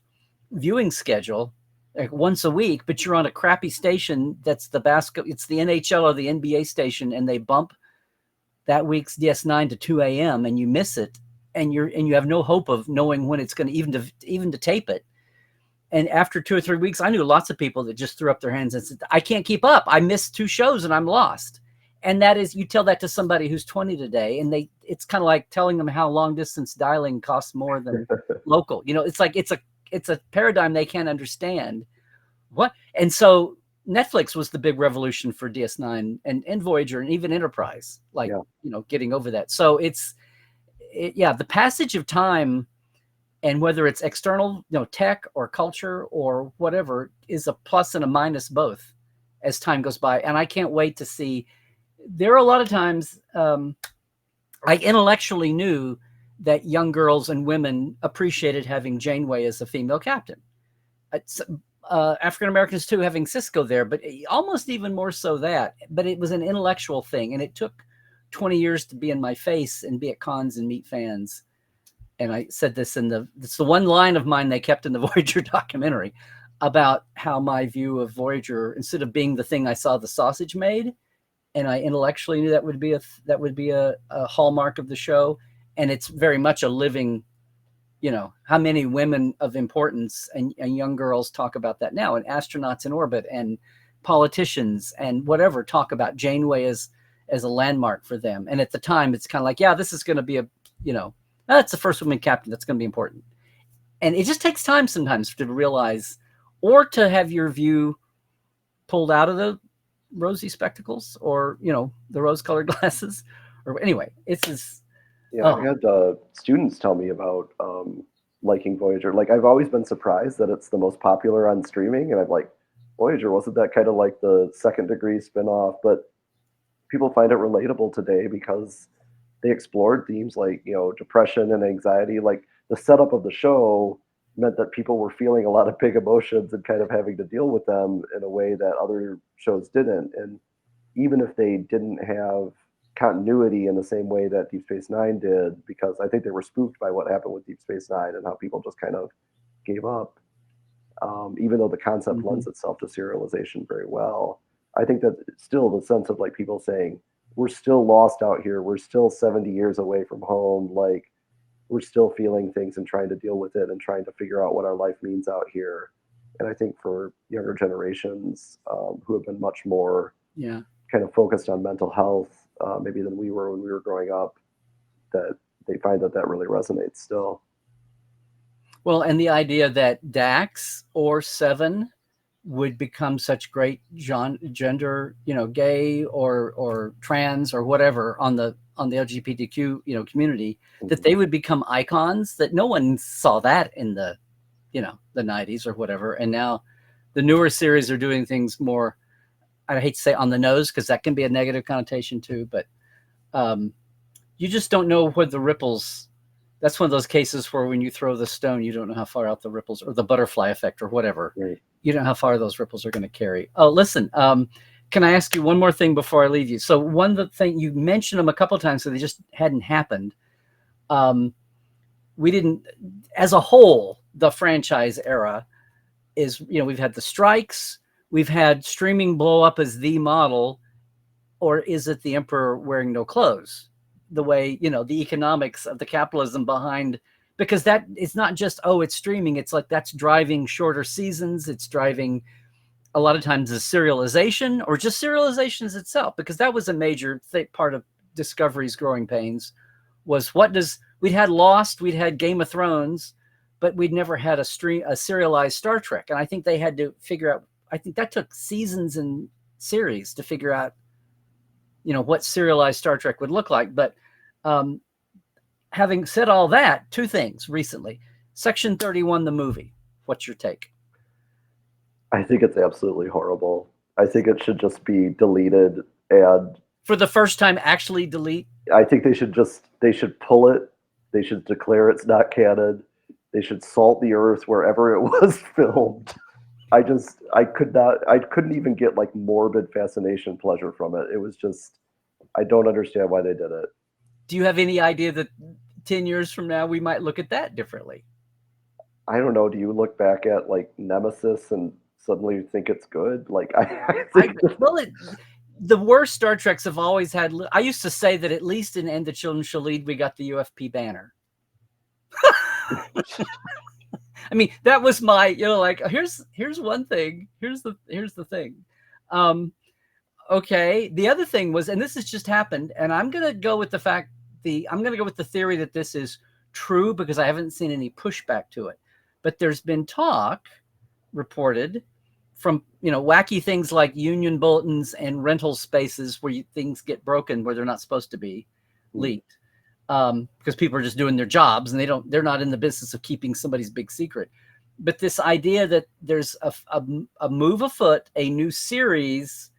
[SPEAKER 1] viewing schedule, like once a week, but you're on a crappy station that's it's the NHL or the NBA station, and they bump that week's DS9 to 2 a.m. and you miss it, and you have no hope of knowing when it's going to even to tape it. And after 2 or 3 weeks, I knew lots of people that just threw up their hands and said, I can't keep up. I missed 2 shows and I'm lost. And that is, you tell that to somebody who's 20 today, and it's kind of like telling them how long distance dialing costs more than local. It's like, it's a paradigm they can't understand. What? And so Netflix was the big revolution for DS9 and Voyager and even Enterprise, like,
[SPEAKER 2] Yeah.
[SPEAKER 1] Getting over that. So the passage of time, and whether it's external, tech or culture or whatever, is a plus and a minus both as time goes by. And I can't wait to see. There are a lot of times I intellectually knew that young girls and women appreciated having Janeway as a female captain. African Americans too, having Cisco there, but almost even more so that. But it was an intellectual thing, and it took 20 years to be in my face and be at cons and meet fans. And I said this it's the one line of mine they kept in the Voyager documentary about how my view of Voyager, instead of being the thing I saw the sausage made, and I intellectually knew that would be a hallmark of the show, and it's very much a living. How many women of importance and young girls talk about that now, and astronauts in orbit and politicians and whatever talk about Janeway as a landmark for them. And at the time, it's kind of like, yeah, this is going to be that's the first woman captain. That's going to be important. And it just takes time sometimes to realize, or to have your view pulled out of the rosy spectacles, or, the rose-colored glasses. Or anyway, it's just,
[SPEAKER 2] Yeah, I had students tell me about liking Voyager. Like, I've always been surprised that it's the most popular on streaming, and I'm like, Voyager, wasn't that kind of like the Second Degree spinoff? But people find it relatable today because they explored themes like depression and anxiety. Like the setup of the show meant that people were feeling a lot of big emotions and kind of having to deal with them in a way that other shows didn't. And even if they didn't have continuity in the same way that Deep Space Nine did, because I think they were spooked by what happened with Deep Space Nine and how people just kind of gave up. Even though the concept lends itself to serialization very well, I think that still the sense of like people saying, we're still lost out here. We're still 70 years away from home. Like, we're still feeling things and trying to deal with it and trying to figure out what our life means out here. And I think for younger generations who have been much more kind of focused on mental health, maybe than we were when we were growing up, that they find that that really resonates still.
[SPEAKER 1] Well, and the idea that Dax or Seven would become such great gender, gay or trans or whatever on the LGBTQ, community, that they would become icons, that no one saw that in the 90s or whatever. And now the newer series are doing things more, I hate to say on the nose, because that can be a negative connotation too, but you just don't know what the ripples. That's one of those cases where when you throw the stone, you don't know how far out the ripples, or the butterfly effect or whatever.
[SPEAKER 2] Right.
[SPEAKER 1] You don't know how far those ripples are going to carry. Oh, listen, can I ask you one more thing before I leave you? So one thing, you mentioned them a couple of times, so they just hadn't happened. We didn't, as a whole, the franchise era is, we've had the strikes, we've had streaming blow up as the model, or is it the emperor wearing no clothes? The way, the economics of the capitalism behind, because that it's not just, it's streaming. It's like that's driving shorter seasons. It's driving a lot of times the serialization, or just serializations itself, because that was a major part of Discovery's growing pains, was we'd had Lost, we'd had Game of Thrones, but we'd never had a serialized Star Trek. And I think they had to figure out, I think that took seasons and series to figure out, what serialized Star Trek would look like. But having said all that, two things recently. Section 31, the movie. What's your take?
[SPEAKER 2] I think it's absolutely horrible. I think it should just be deleted, and
[SPEAKER 1] for the first time, actually delete.
[SPEAKER 2] I think they should pull it. They should declare it's not canon. They should salt the earth wherever it was filmed. I couldn't even get like morbid fascination pleasure from it. It was just, I don't understand why they did it.
[SPEAKER 1] Do you have any idea that 10 years from now, we might look at that differently?
[SPEAKER 2] I don't know. Do you look back at like Nemesis and suddenly think it's good? Like,
[SPEAKER 1] the worst Star Treks have always had, I used to say that at least in And the Children Shall Lead, we got the UFP banner. I mean, that was my, like, here's one thing. Here's the thing. Okay. The other thing was, and this has just happened, and I'm going to go with the theory that this is true, because I haven't seen any pushback to it. But there's been talk reported from, wacky things like union bulletins and rental spaces where things get broken where they're not supposed to be leaked. Because people are just doing their jobs and they're not in the business of keeping somebody's big secret. But this idea that there's a move afoot, a new series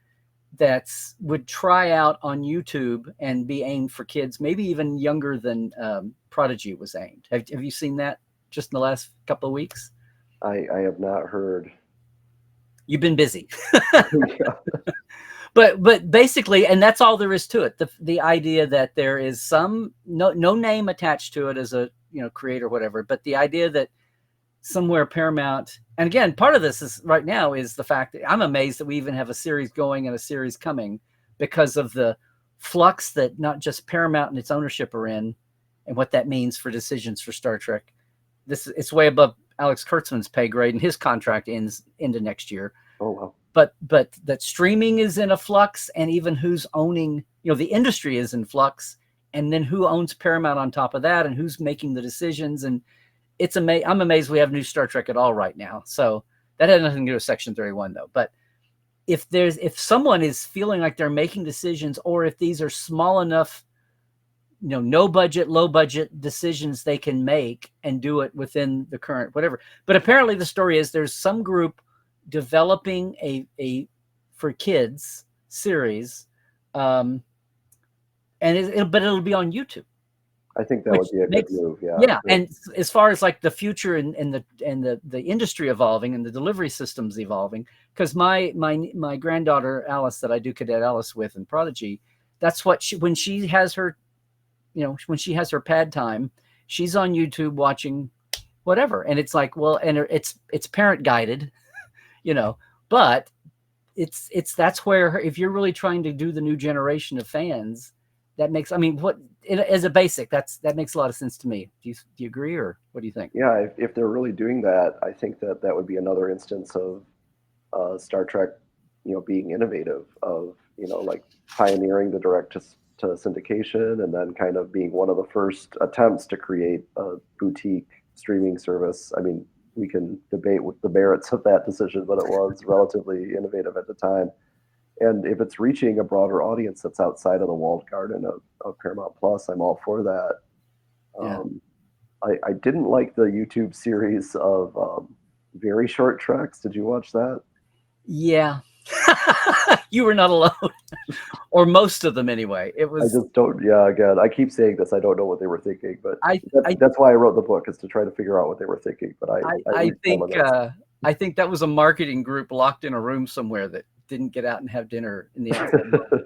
[SPEAKER 1] would try out on YouTube and be aimed for kids, maybe even younger than Prodigy was aimed. Have you seen that just in the last couple of weeks?
[SPEAKER 2] I have not heard.
[SPEAKER 1] You've been busy. But basically, and that's all there is to it. The idea that there is some no name attached to it as a creator, whatever, but the idea that somewhere Paramount, and again, part of this is right now is the fact that I'm amazed that we even have a series going and a series coming, because of the flux that not just Paramount and its ownership are in, and what that means for decisions for Star Trek. It's way above Alex Kurtzman's pay grade, and his contract ends into next year.
[SPEAKER 2] Oh wow.
[SPEAKER 1] But that streaming is in a flux, and even who's owning, the industry is in flux, and then who owns Paramount on top of that, and who's making the decisions. And it's I'm amazed we have new Star Trek at all right now. So that had nothing to do with Section 31 though. But if someone is feeling like they're making decisions, or if these are small enough, no budget, low budget decisions they can make and do it within the current whatever. But apparently the story is there's some group developing a for kids series, but it'll be on YouTube.
[SPEAKER 2] I think that would be a good move. Yeah.
[SPEAKER 1] Yeah. And as far as like the future and the industry evolving and the delivery systems evolving, because my granddaughter Alice, that I do Cadet Alice with in Prodigy, that's what when she has her pad time, she's on YouTube watching whatever, and it's like, well, and it's parent guided. But that's where, if you're really trying to do the new generation of fans, that makes, I mean, as a basic, that makes a lot of sense to me. Do you agree, or what do you think?
[SPEAKER 2] Yeah, if they're really doing that, I think that would be another instance of Star Trek, being innovative, of like pioneering the direct to syndication, and then kind of being one of the first attempts to create a boutique streaming service. I mean, we can debate with the merits of that decision, but it was relatively innovative at the time. And if it's reaching a broader audience that's outside of the walled garden of Paramount Plus, I'm all for that.
[SPEAKER 1] Yeah.
[SPEAKER 2] I didn't like the YouTube series of very short treks. Did you watch that?
[SPEAKER 1] Yeah. You were not alone. Or most of them anyway. It
[SPEAKER 2] I
[SPEAKER 1] was,
[SPEAKER 2] just don't. Yeah, again, I keep saying this. I don't know what they were thinking, but
[SPEAKER 1] I
[SPEAKER 2] that's why I wrote the book, is to try to figure out what they were thinking. But
[SPEAKER 1] I think that was a marketing group locked in a room somewhere that didn't get out and have dinner in the outside world.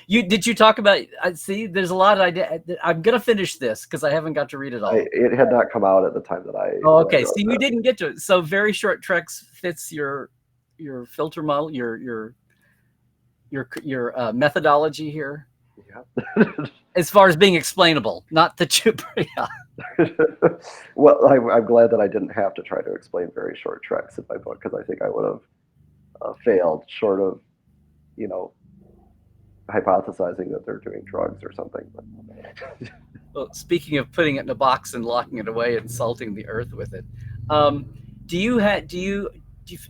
[SPEAKER 1] Did you talk about? See, there's a lot. I'm gonna finish this because I haven't got to read it all.
[SPEAKER 2] It had not come out at the time that I.
[SPEAKER 1] Oh, okay.
[SPEAKER 2] So
[SPEAKER 1] you didn't get to it. So very short treks fits your filter model, your methodology here.
[SPEAKER 2] Yeah.
[SPEAKER 1] As far as being explainable, not that you. Yeah.
[SPEAKER 2] Well, I'm glad that I didn't have to try to explain very short treks in my book, because I think I would have failed, short of, hypothesizing that they're doing drugs or something. But.
[SPEAKER 1] Well, speaking of putting it in a box and locking it away and salting the earth with it, do you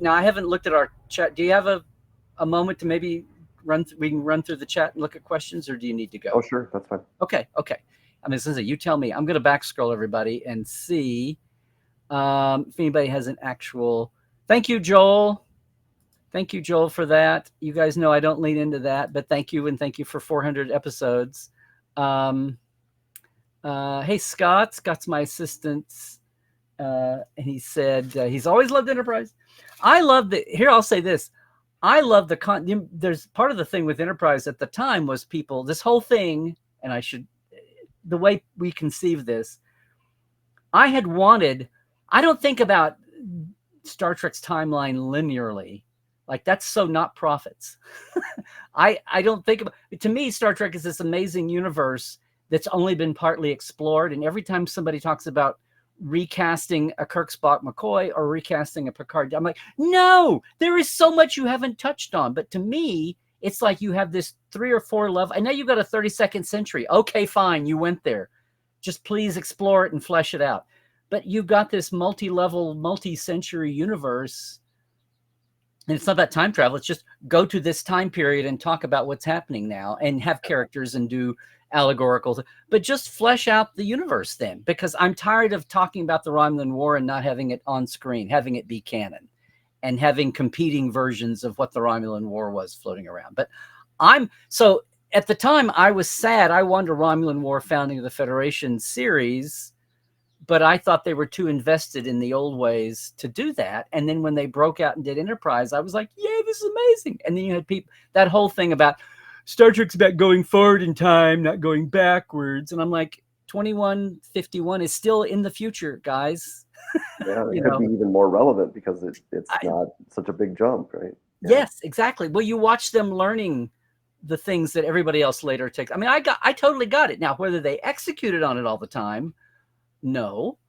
[SPEAKER 1] now? I haven't looked at our chat. Do you have a moment to maybe we can run through the chat and look at questions, or do you need to go?
[SPEAKER 2] Oh, sure, that's fine.
[SPEAKER 1] Okay. I mean, Susan, you tell me. I'm going to back scroll everybody and see if anybody has an actual. Thank you, Joel. Thank you, Joel, for that. You guys know I don't lean into that, but thank you, and thank you for 400 episodes. Hey, Scott. Scott's my assistant. And he said he's always loved Enterprise. I love here, I'll say this. I love there's part of the thing with Enterprise at the time was this whole thing, and the way we conceive this, I don't think about Star Trek's timeline linearly. Like, that's so not prophets. I don't think about it. To me, Star Trek is this amazing universe that's only been partly explored. And every time somebody talks about recasting a Kirk, Spock, McCoy, or recasting a Picard, I'm like, no, there is so much you haven't touched on. But to me, it's like you have this 3 or 4 level. I know you've got a 32nd century. Okay, fine. You went there. Just please explore it and flesh it out. But you've got this multi-level, multi-century universe. And it's not about time travel. It's just go to this time period and talk about what's happening now and have characters and do allegorical, but just flesh out the universe then, because I'm tired of talking about the Romulan War and not having it on screen, having it be canon and having competing versions of what the Romulan War was floating around. But so at the time I was sad. I wanted a Romulan War Founding of the Federation series, but I thought they were too invested in the old ways to do that. And then when they broke out and did Enterprise, I was like, yay, this is amazing. And then you had that whole thing about Star Trek's about going forward in time, not going backwards. And I'm like, 2151 is still in the future, guys.
[SPEAKER 2] Yeah, it could be even more relevant because it's not such a big jump, right? Yeah.
[SPEAKER 1] Yes, exactly. Well, you watch them learning the things that everybody else later takes. I mean, I totally got it. Now, whether they executed on it all the time, no.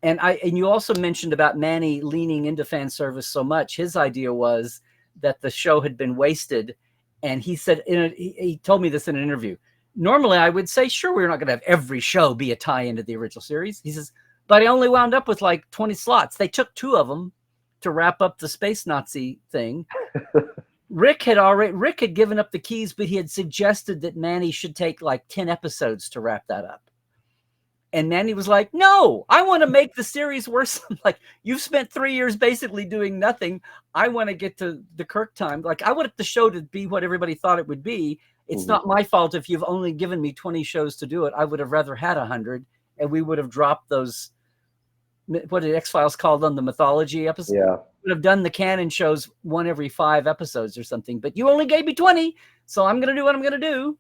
[SPEAKER 1] And you also mentioned about Manny leaning into fan service so much. His idea was that the show had been wasted. And he said, he told me this in an interview. Normally, I would say, sure, we're not going to have every show be a tie into the original series. He says, but I only wound up with like 20 slots. They took 2 of them to wrap up the Space Nazi thing. Rick had given up the keys, but he had suggested that Manny should take like 10 episodes to wrap that up. And Manny was like, no, I want to make the series worse. Like, you've spent 3 years basically doing nothing. I want to get to the Kirk time. Like, I want the show to be what everybody thought it would be. It's not my fault if you've only given me 20 shows to do it. I would have rather had 100, and we would have dropped those, what did X-Files call them, the mythology episodes? Yeah. We would have done the canon shows 1 every 5 episodes or something. But you only gave me 20, so I'm going to do what I'm going to do.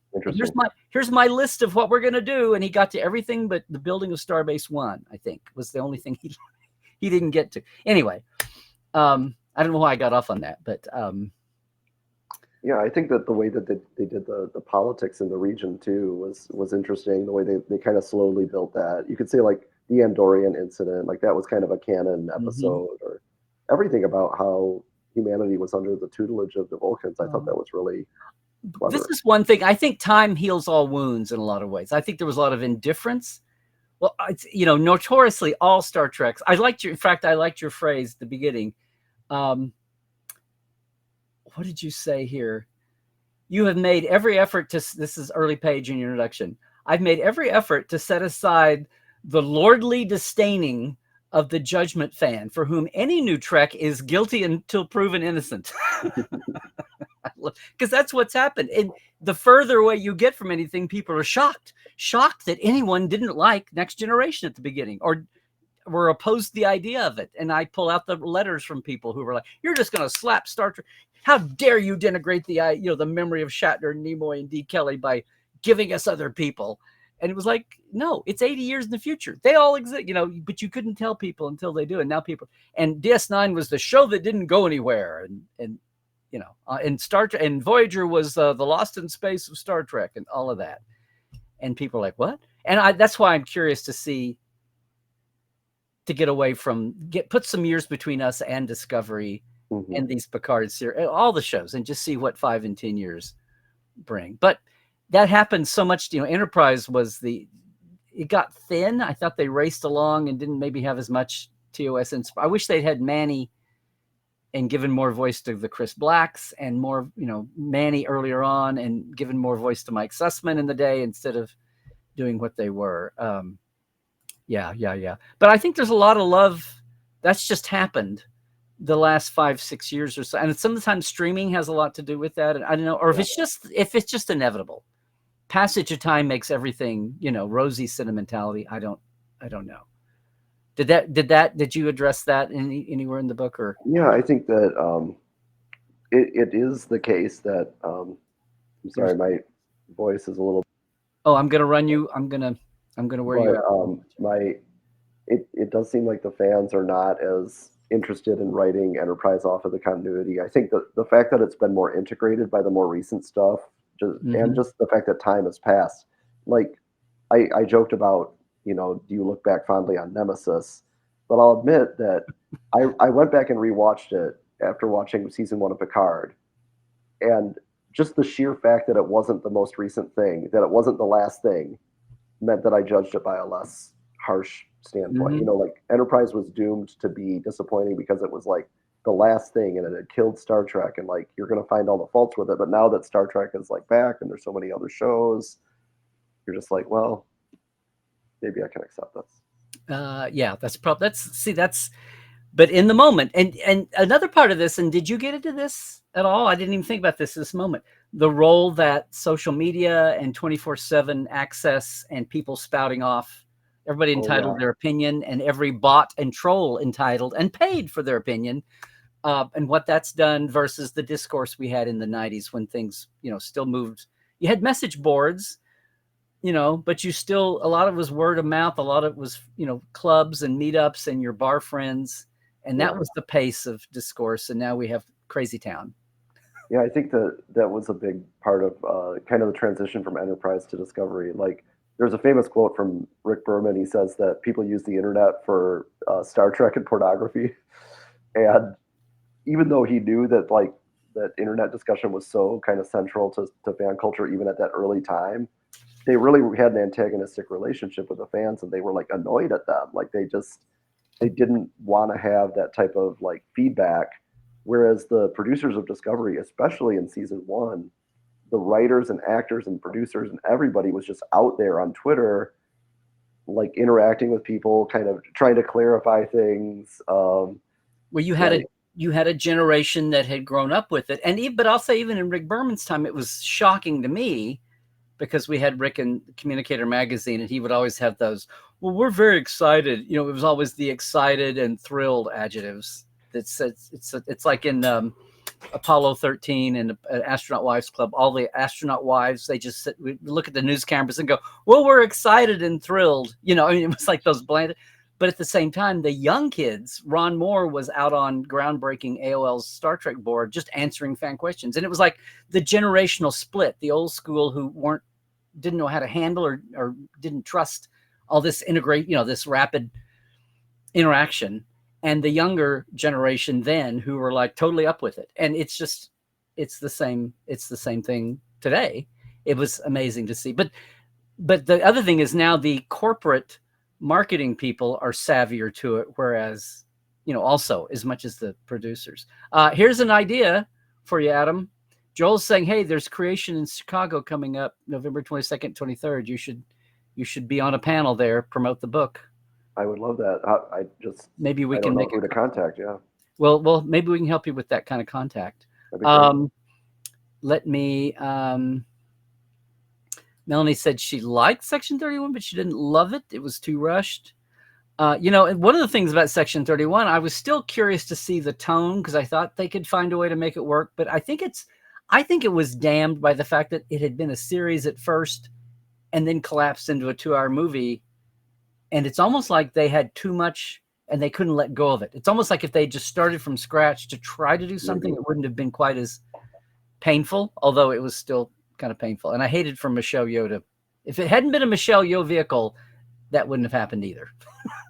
[SPEAKER 1] Here's my list of what we're going to do. And he got to everything but the building of Starbase 1, I think, was the only thing he didn't get to. Anyway, I I don't know why I got off on that, but
[SPEAKER 2] Yeah, I think that the way that they did the politics in the region too was interesting. The way they kind of slowly built that. You could say like the Andorian incident, like that was kind of a canon
[SPEAKER 1] mhm.
[SPEAKER 2] episode, or everything about how humanity was under the tutelage of the Vulcans. I thought that was really
[SPEAKER 1] This
[SPEAKER 2] clever.
[SPEAKER 1] is one thing. I think time heals all wounds in a lot of ways. I think there was a lot of indifference. Well, it's, notoriously all Star Treks. In fact, I liked your phrase at the beginning. Um, what did you say here? You have made every effort to, this is early page in your introduction. I've made every effort to set aside the lordly disdaining of the judgment fan, for whom any new Trek is guilty until proven innocent. Because that's what's happened. And the further away you get from anything, people are shocked that anyone didn't like Next Generation at the beginning, or were opposed to the idea of it. And I pull out the letters from people who were like, "You're just going to slap Star Trek. How dare you denigrate the memory of Shatner, Nimoy, and D. Kelly by giving us other people?" And it was like, no, it's 80 years in the future. They all exist, but you couldn't tell people until they do. And now people, and DS9 was the show that didn't go anywhere. And and Star Trek and Voyager was the Lost in Space of Star Trek and all of that. And people are like, what? And that's why I'm curious to get away from, put some years between us and Discovery and these Picard series, all the shows, and just see what 5 and 10 years bring. But that happened so much. Enterprise it got thin. I thought they raced along and didn't maybe have as much TOS. And I wish they'd had Manny and given more voice to the Chris Blacks, and more, Manny earlier on, and given more voice to Mike Sussman in the day, instead of doing what they were. Yeah. But I think there's a lot of love that's just happened the last 5-6 years or so. And sometimes streaming has a lot to do with that. And I don't know, or if it's just inevitable. Passage of time makes everything, rosy sentimentality. I don't know. Did you address that anywhere in the book, or?
[SPEAKER 2] Yeah, I think that it is the case that I'm sorry, my voice is a little.
[SPEAKER 1] Oh, I'm gonna run you. I'm gonna wear you out.
[SPEAKER 2] It does seem like the fans are not as interested in writing Enterprise off of the continuity. I think that the fact that it's been more integrated by the more recent stuff, and just the fact that time has passed. Like I joked about, do you look back fondly on Nemesis? But I'll admit that I went back and rewatched it after watching season 1 of Picard, and just the sheer fact that it wasn't the most recent thing, that it wasn't the last thing, meant that I judged it by a less harsh standpoint. Like Enterprise was doomed to be disappointing because it was like the last thing, and it had killed Star Trek, and like you're going to find all the faults with it. But now that Star Trek is like back and there's so many other shows, you're just like, well, maybe I can accept this.
[SPEAKER 1] Yeah, but in the moment, and another part of this, and did you get into this at all? I didn't even think about this moment. The role that social media and 24/7 access and people spouting off, everybody entitled their opinion, and every bot and troll entitled and paid for their opinion, and what that's done versus the discourse we had in the 90s, when things, still moved. You had message boards, but you still, a lot of it was word of mouth. A lot of it was, clubs and meetups and your bar friends. And that was the pace of discourse. And now we have Crazy Town.
[SPEAKER 2] Yeah, I think that was a big part of kind of the transition from Enterprise to Discovery. Like, there's a famous quote from Rick Berman. He says that people use the internet for Star Trek and pornography. And even though he knew that like that internet discussion was so kind of central to fan culture, even at that early time, they really had an antagonistic relationship with the fans, and they were like annoyed at them. Like they didn't want to have that type of like feedback. Whereas the producers of Discovery, especially in season 1, the writers and actors and producers and everybody was just out there on Twitter, like interacting with people, kind of trying to clarify things.
[SPEAKER 1] Well, you had a generation that had grown up with it, but I'll say even in Rick Berman's time, it was shocking to me, because we had Rick in Communicator magazine, and he would always have those, well, we're very excited. It was always the excited and thrilled adjectives. It's like in Apollo 13 and Astronaut Wives Club, all the astronaut wives, they just look at the news cameras and go, well, we're excited and thrilled. It was like those bland. But at the same time, the young kids, Ron Moore was out on groundbreaking AOL's Star Trek board just answering fan questions. And it was like the generational split, the old school who didn't know how to handle or didn't trust all this this rapid interaction, and the younger generation then who were like totally up with it. And it's the same thing today. It was amazing to see. But the other thing is now the corporate marketing people are savvier to it, whereas, also as much as the producers. Here's an idea for you, Adam. Joel's saying, hey, there's Creation in Chicago coming up November 22nd, 23rd. You should be on a panel there, promote the book.
[SPEAKER 2] I would love that.
[SPEAKER 1] Maybe we can
[SPEAKER 2] make who to contact. Yeah.
[SPEAKER 1] Well, maybe we can help you with that kind of contact. Let me, Melanie said she liked Section 31, but she didn't love it. It was too rushed. And one of the things about Section 31, I was still curious to see the tone because I thought they could find a way to make it work. But I think it was damned by the fact that it had been a series at first and then collapsed into a 2-hour movie. And it's almost like they had too much and they couldn't let go of it. It's almost like if they just started from scratch to try to do something, it wouldn't have been quite as painful, although it was still kind of painful. And I hated for Michelle Yeoh to, if it hadn't been a Michelle Yeoh vehicle, that wouldn't have happened either.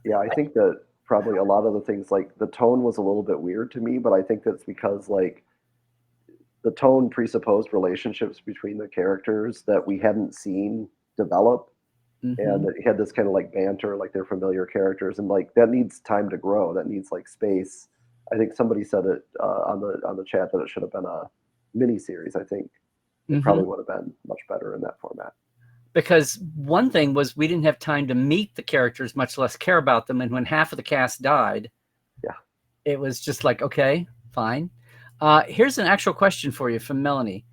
[SPEAKER 2] Yeah, I think that probably a lot of the things, like the tone was a little bit weird to me, but I think that's because like the tone presupposed relationships between the characters that we hadn't seen develop. Mm-hmm. And it had this kind of like banter, like they're familiar characters, and like that needs time to grow. That needs like space. I think somebody said it on the chat that it should have been a mini series. I think it probably would have been much better in that format.
[SPEAKER 1] Because one thing was we didn't have time to meet the characters, much less care about them. And when half of the cast died, it was just like, okay, fine. Here's an actual question for you from Melanie.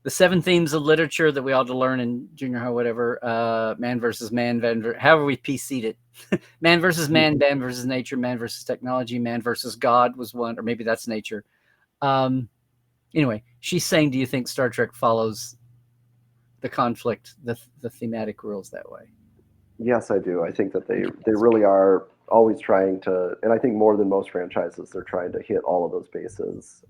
[SPEAKER 1] The 7 themes of literature that we all had to learn in junior high, whatever, man versus man, however we PC'd it. Man versus man, man versus nature, man versus technology, man versus God was one, or maybe that's nature. Anyway, she's saying, do you think Star Trek follows the conflict, the thematic rules that way?
[SPEAKER 2] Yes, I do. I think that they really are always trying to, and I think more than most franchises, they're trying to hit all of those bases.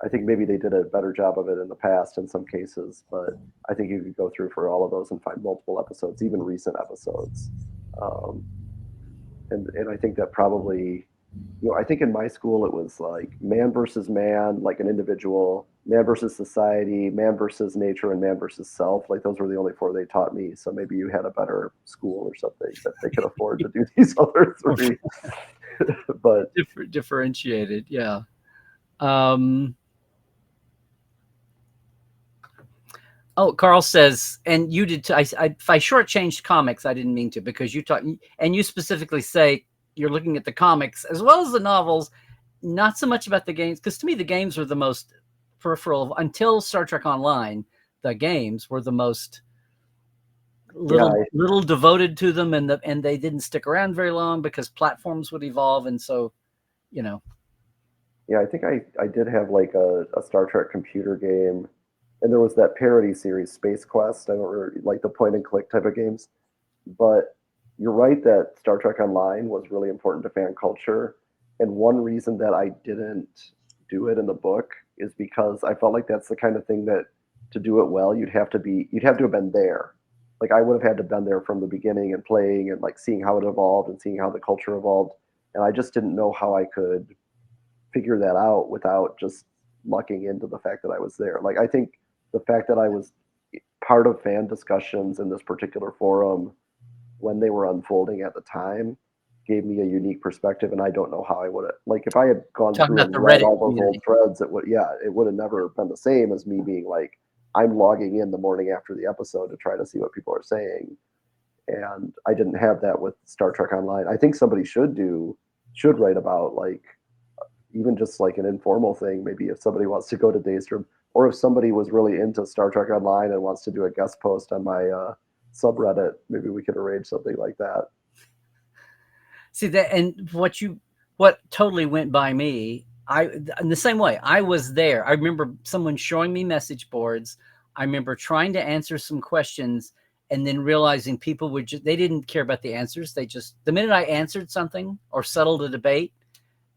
[SPEAKER 2] I think maybe they did a better job of it in the past in some cases, but I think you could go through for all of those and find multiple episodes, even recent episodes. And I think that probably, I think in my school it was like man versus man, like an individual, man versus society, man versus nature, and man versus self. Like those were the only 4 they taught me. So maybe you had a better school or something that they could afford to do these other 3. But
[SPEAKER 1] differentiated, yeah. Carl says, and you did. If I shortchanged comics, I didn't mean to, because you talk and you specifically say you're looking at the comics as well as the novels, not so much about the games, because to me the games were the most peripheral until Star Trek Online. The games were the most little devoted to them, and they didn't stick around very long because platforms would evolve, and so Yeah,
[SPEAKER 2] I think I did have like a Star Trek computer game. And there was that parody series, Space Quest. I don't really like the point and click type of games. But you're right that Star Trek Online was really important to fan culture. And one reason that I didn't do it in the book is because I felt like that's the kind of thing that to do it well, you'd have to have been there. Like I would have had to have been there from the beginning and playing and like seeing how it evolved and seeing how the culture evolved. And I just didn't know how I could figure that out without just lucking into the fact that I was there. Like I think the fact that I was part of fan discussions in this particular forum when they were unfolding at the time gave me a unique perspective, and I don't know how I would have, like, if I had gone through and read all those old threads, it would have never been the same as me being like, I'm logging in the morning after the episode to try to see what people are saying. And I didn't have that with Star Trek Online. I think somebody should write about, like, even just like an informal thing, maybe if somebody wants to go to Daystrom, or if somebody was really into Star Trek Online and wants to do a guest post on my subreddit, maybe we could arrange something like that.
[SPEAKER 1] See that, and what totally went by me, in the same way, I was there. I remember someone showing me message boards. I remember trying to answer some questions, and then realizing people would they didn't care about the answers. They just, the minute I answered something or settled a debate,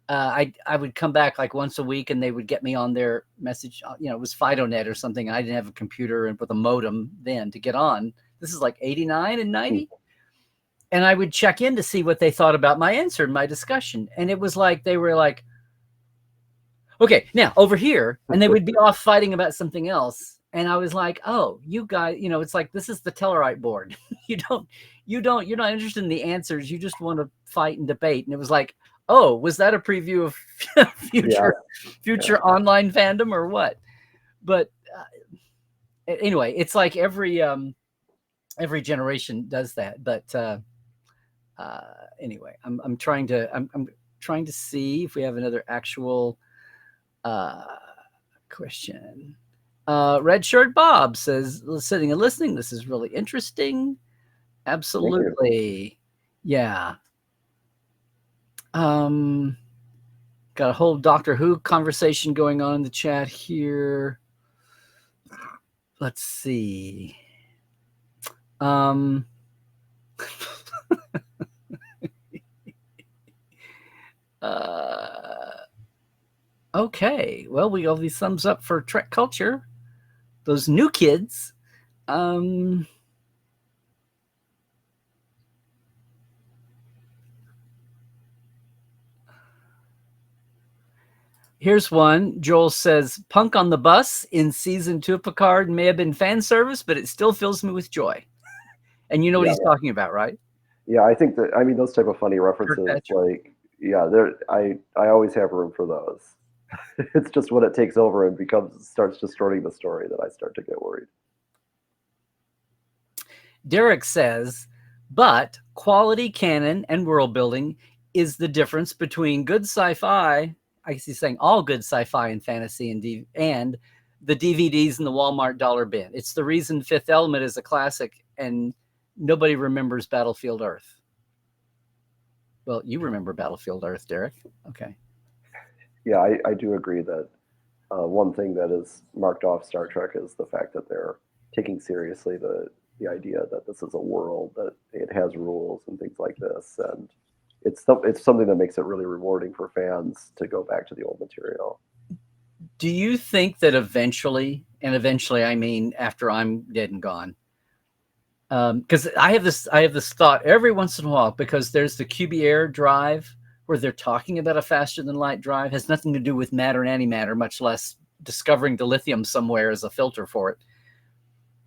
[SPEAKER 1] I would come back like once a week and they would get me on their message. It was FidoNet or something. I didn't have a computer and with a modem then to get on. This is like 89 and 90. And I would check in to see what they thought about my answer and my discussion. And it was like, they were like, okay, now over here. And they would be off fighting about something else. And I was like, oh, you guys, it's like, this is the Tellarite board. You're not interested in the answers. You just want to fight and debate. And it was like, oh, was that a preview of future online fandom or what? But anyway, it's like every generation does that. But anyway, I'm trying to see if we have another actual question. Red Shirt Bob says, sitting and listening, this is really interesting. Absolutely. Yeah. Got a whole Doctor Who conversation going on in the chat here. Let's see. Okay. Well, we got these thumbs up for Trek culture. Those new kids. Here's one. Joel says, Punk on the bus in season 2 of Picard may have been fan service, but it still fills me with joy. And you know what he's talking about, right?
[SPEAKER 2] Yeah, I think that, those type of funny references, like, I always have room for those. It's just when it takes over and starts distorting the story that I start to get worried.
[SPEAKER 1] Derek says, but quality canon and world building is the difference between good sci-fi, I guess he's saying all good sci-fi and fantasy and the DVDs in the Walmart dollar bin. It's the reason Fifth Element is a classic and nobody remembers Battlefield Earth. Well, you remember Battlefield Earth, Derek. Okay.
[SPEAKER 2] Yeah, I do agree that one thing that is marked off Star Trek is the fact that they're taking seriously the idea that this is a world, that it has rules and things like this. And it's something that makes it really rewarding for fans to go back to the old material.
[SPEAKER 1] Do you think that eventually, and eventually I mean after I'm dead and gone, because I have this thought every once in a while, because there's the QB Air drive where they're talking about a faster than light drive, has nothing to do with matter and antimatter, much less discovering dilithium somewhere as a filter for it.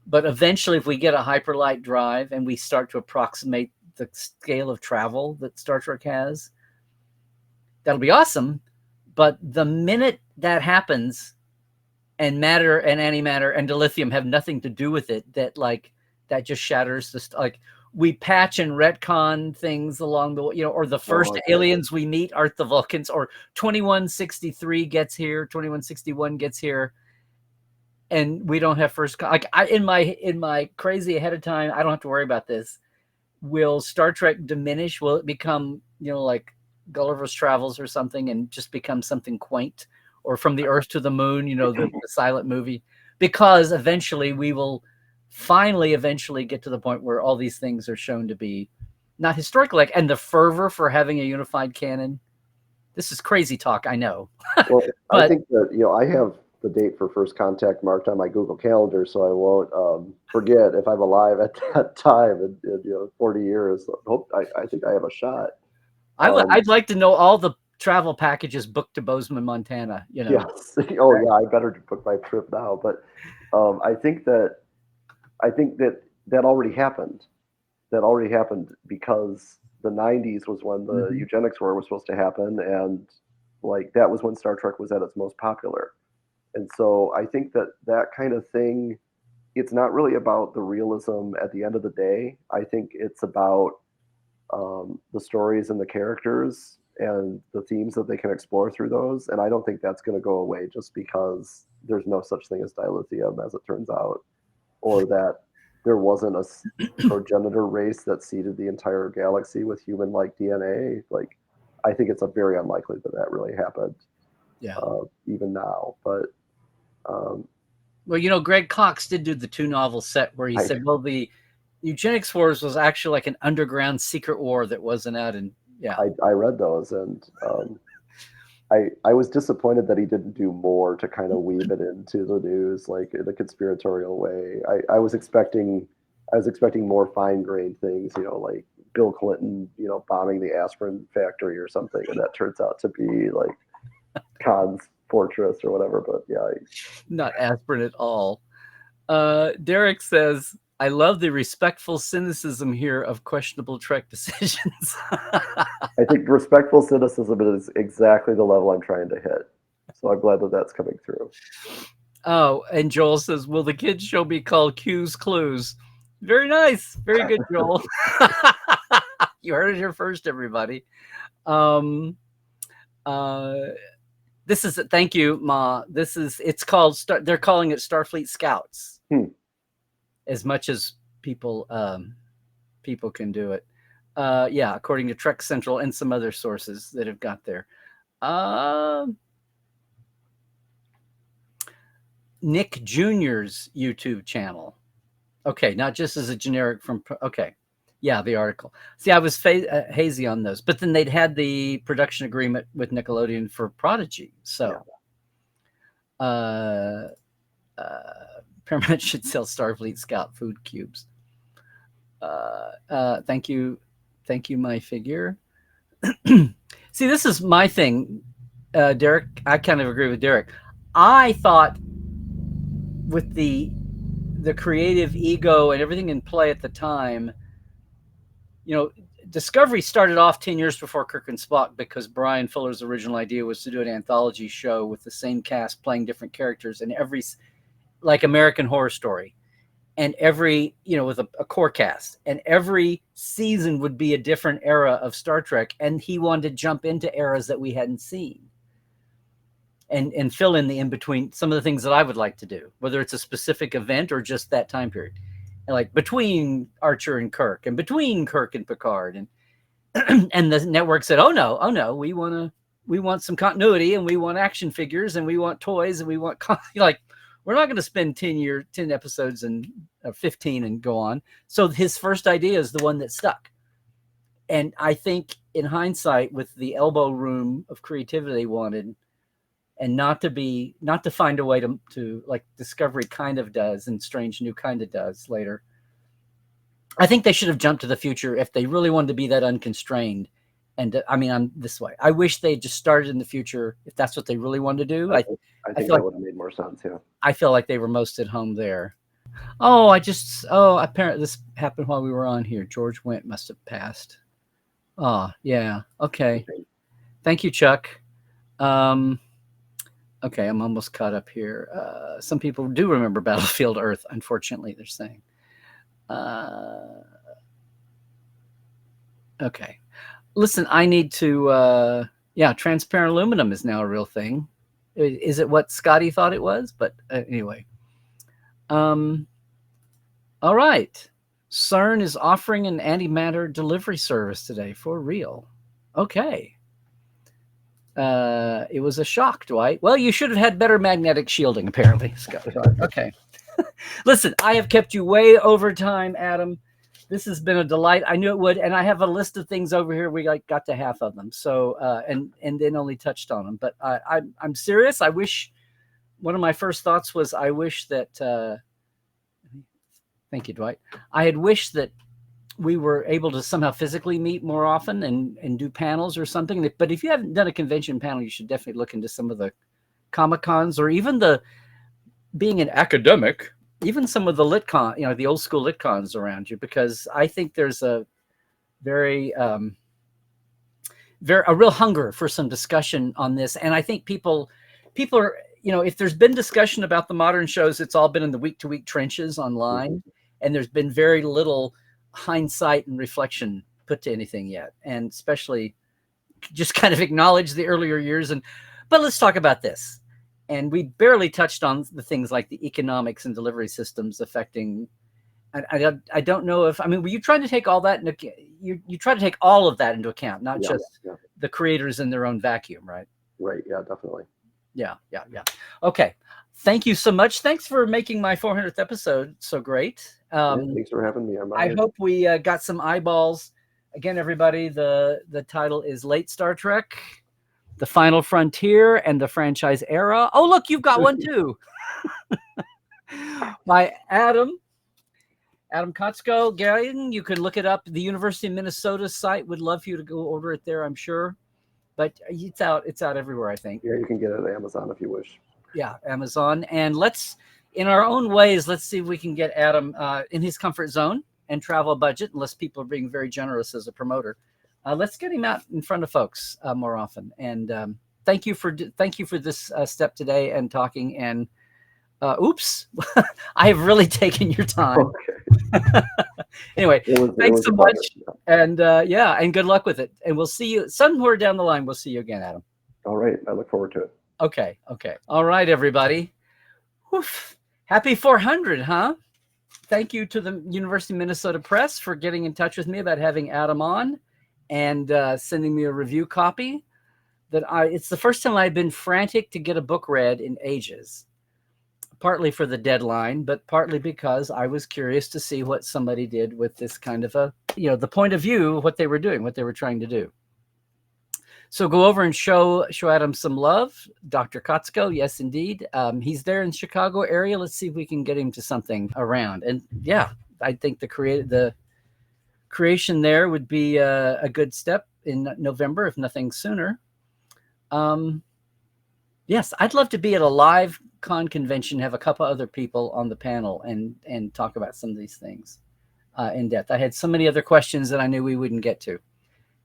[SPEAKER 1] But eventually, if we get a hyperlight drive and we start to approximate the scale of travel that Star Trek has, that'll be awesome. But the minute that happens, and matter and antimatter and dilithium have nothing to do with it, that just shatters this. Like, we patch and retcon things along the way, or the first aliens we meet aren't the Vulcans, or 2163 gets here, 2161 gets here, and we don't have first. In my crazy ahead of time, I don't have to worry about this. Will Star Trek diminish? Will it become, like Gulliver's Travels or something, and just become something quaint, or From the Earth to the Moon, the silent movie? Because eventually we will eventually get to the point where all these things are shown to be not historical, and the fervor for having a unified canon. This is crazy talk, I know.
[SPEAKER 2] Well, I think that, I have the date for First Contact marked on my Google Calendar, so I won't forget if I'm alive at that time in 40 years. I think I have a shot.
[SPEAKER 1] I'd like to know all the travel packages booked to Bozeman, Montana.
[SPEAKER 2] Yes. Oh, yeah. I better book my trip now. But I think that already happened. That already happened because the 90s was when the eugenics war was supposed to happen, and that was when Star Trek was at its most popular. And so I think that kind of thing, it's not really about the realism at the end of the day. I think it's about the stories and the characters and the themes that they can explore through those. And I don't think that's going to go away just because there's no such thing as dilithium, as it turns out, or that there wasn't a progenitor race that seeded the entire galaxy with human-like DNA. I think it's very unlikely that really happened.
[SPEAKER 1] Yeah.
[SPEAKER 2] Even now, but
[SPEAKER 1] well, Greg Cox did do the 2-novel set where he said, well, the Eugenics Wars was actually like an underground secret war that wasn't out, and yeah.
[SPEAKER 2] I read those, and I was disappointed that he didn't do more to kind of weave it into the news, like in a conspiratorial way. I was expecting more fine-grained things, like Bill Clinton, bombing the aspirin factory or something, and that turns out to be like Khan's fortress or whatever. But yeah,
[SPEAKER 1] Not aspirin at all. Derek says, I love the respectful cynicism here of questionable Trek decisions.
[SPEAKER 2] I think respectful cynicism is exactly the level I'm trying to hit. So I'm glad that that's coming through.
[SPEAKER 1] Oh, and Joel says, will the kids show be called Q's Clues? Very nice. Very good, Joel. You heard it here first, everybody. This is, thank you, Ma. It's called, they're calling it Starfleet Scouts. As much as people can do it. Yeah, according to Trek Central and some other sources that have got there. Nick Jr.'s YouTube channel. Okay, not just as a generic from, okay. Yeah, the article. See, I was hazy on those, but then they'd had the production agreement with Nickelodeon for Prodigy. So, Paramount should sell Starfleet Scout food cubes. Thank you, my figure. See, this is my thing, Derek. I kind of agree with Derek. I thought with the creative ego and everything in play at the time, Discovery started off 10 years before Kirk and Spock because Brian Fuller's original idea was to do an anthology show with the same cast playing different characters and like American Horror Story, and every, with a core cast, and every season would be a different era of Star Trek. And he wanted to jump into eras that we hadn't seen and fill in the in-between, some of the things that I would like to do, whether it's a specific event or just that time period. And like between Archer and Kirk, and between Kirk and Picard, and and the network said, oh no, we want some continuity, and we want action figures, and we want toys, and we want like, we're not going to spend 10 episodes and 15 and go on. So his first idea is the one that stuck. And I think in hindsight, with the elbow room of creativity they wanted, and not to find a way to like Discovery kind of does and Strange New kind of does later. I think they should have jumped to the future if they really wanted to be that unconstrained. And I'm this way. I wish they just started in the future if that's what they really wanted to do.
[SPEAKER 2] I think that would have made more sense. Yeah.
[SPEAKER 1] I feel like they were most at home there. Apparently this happened while we were on here. George Wendt must have passed. Oh, yeah. Okay. Thank you, Chuck. Okay, I'm almost caught up here. Some people do remember Battlefield Earth, unfortunately, they're saying. Okay. Listen, I need to, transparent aluminum is now a real thing. Is it what Scotty thought it was? But anyway. All right. CERN is offering an antimatter delivery service today for real. Okay. It was a shock, Dwight. Well, you should have had better magnetic shielding, apparently, Scott. Okay. Listen, I have kept you way over time, Adam. This has been a delight. I knew it would, and I have a list of things over here. We got to half of them, so and then only touched on them. But I'm serious. I wish, one of my first thoughts was, I wish that. Thank you, Dwight. I had wished that we were able to somehow physically meet more often and do panels or something. But if you haven't done a convention panel, you should definitely look into some of the Comic-Cons, or even being an academic, even some of the LitCon, the old school LitCons around you, because I think there's a a real hunger for some discussion on this. And I think people are, if there's been discussion about the modern shows, it's all been in the week-to-week trenches online, and there's been very little hindsight and reflection put to anything yet, and especially just kind of acknowledge the earlier years. But let's talk about this. And we barely touched on the things like the economics and delivery systems affecting. I don't know if, were you trying to take all that you try to take all of that into account, not just the creators in their own vacuum, right?
[SPEAKER 2] Right. Yeah, definitely.
[SPEAKER 1] Yeah. Okay. Thank you so much. Thanks for making my 400th episode so great.
[SPEAKER 2] Thanks for having me. I'm
[SPEAKER 1] I
[SPEAKER 2] honored.
[SPEAKER 1] hope we got some eyeballs. Again, everybody, the title is Late Star Trek, The Final Frontier, and the Franchise Era. Oh, look, you've got one too. By Adam Kotsko. Again, you can look it up. The University of Minnesota site would love for you to go order it there, I'm sure. But it's out everywhere, I think.
[SPEAKER 2] Yeah, you can get it at Amazon if you wish.
[SPEAKER 1] Yeah, Amazon. And in our own ways, let's see if we can get Adam in his comfort zone and travel budget, unless people are being very generous as a promoter. Let's get him out in front of folks more often. And thank you for this step today and talking. And oops, I have really taken your time.
[SPEAKER 2] Okay.
[SPEAKER 1] Anyway, thanks so much. And and good luck with it. And we'll see you somewhere down the line. We'll see you again, Adam.
[SPEAKER 2] All right. I look forward to it.
[SPEAKER 1] Okay. All right, everybody. Oof. Happy 400, huh? Thank you to the University of Minnesota Press for getting in touch with me about having Adam on and sending me a review copy. It's the first time I've been frantic to get a book read in ages. Partly for the deadline, but partly because I was curious to see what somebody did with this kind of the point of view, what they were doing, what they were trying to do. So go over and show Adam some love. Dr. Kotsko, yes, indeed. He's there in the Chicago area. Let's see if we can get him to something around. And yeah, I think the creation there would be a good step in November, if nothing sooner. Yes, I'd love to be at a live con convention, have a couple other people on the panel and talk about some of these things in depth. I had so many other questions that I knew we wouldn't get to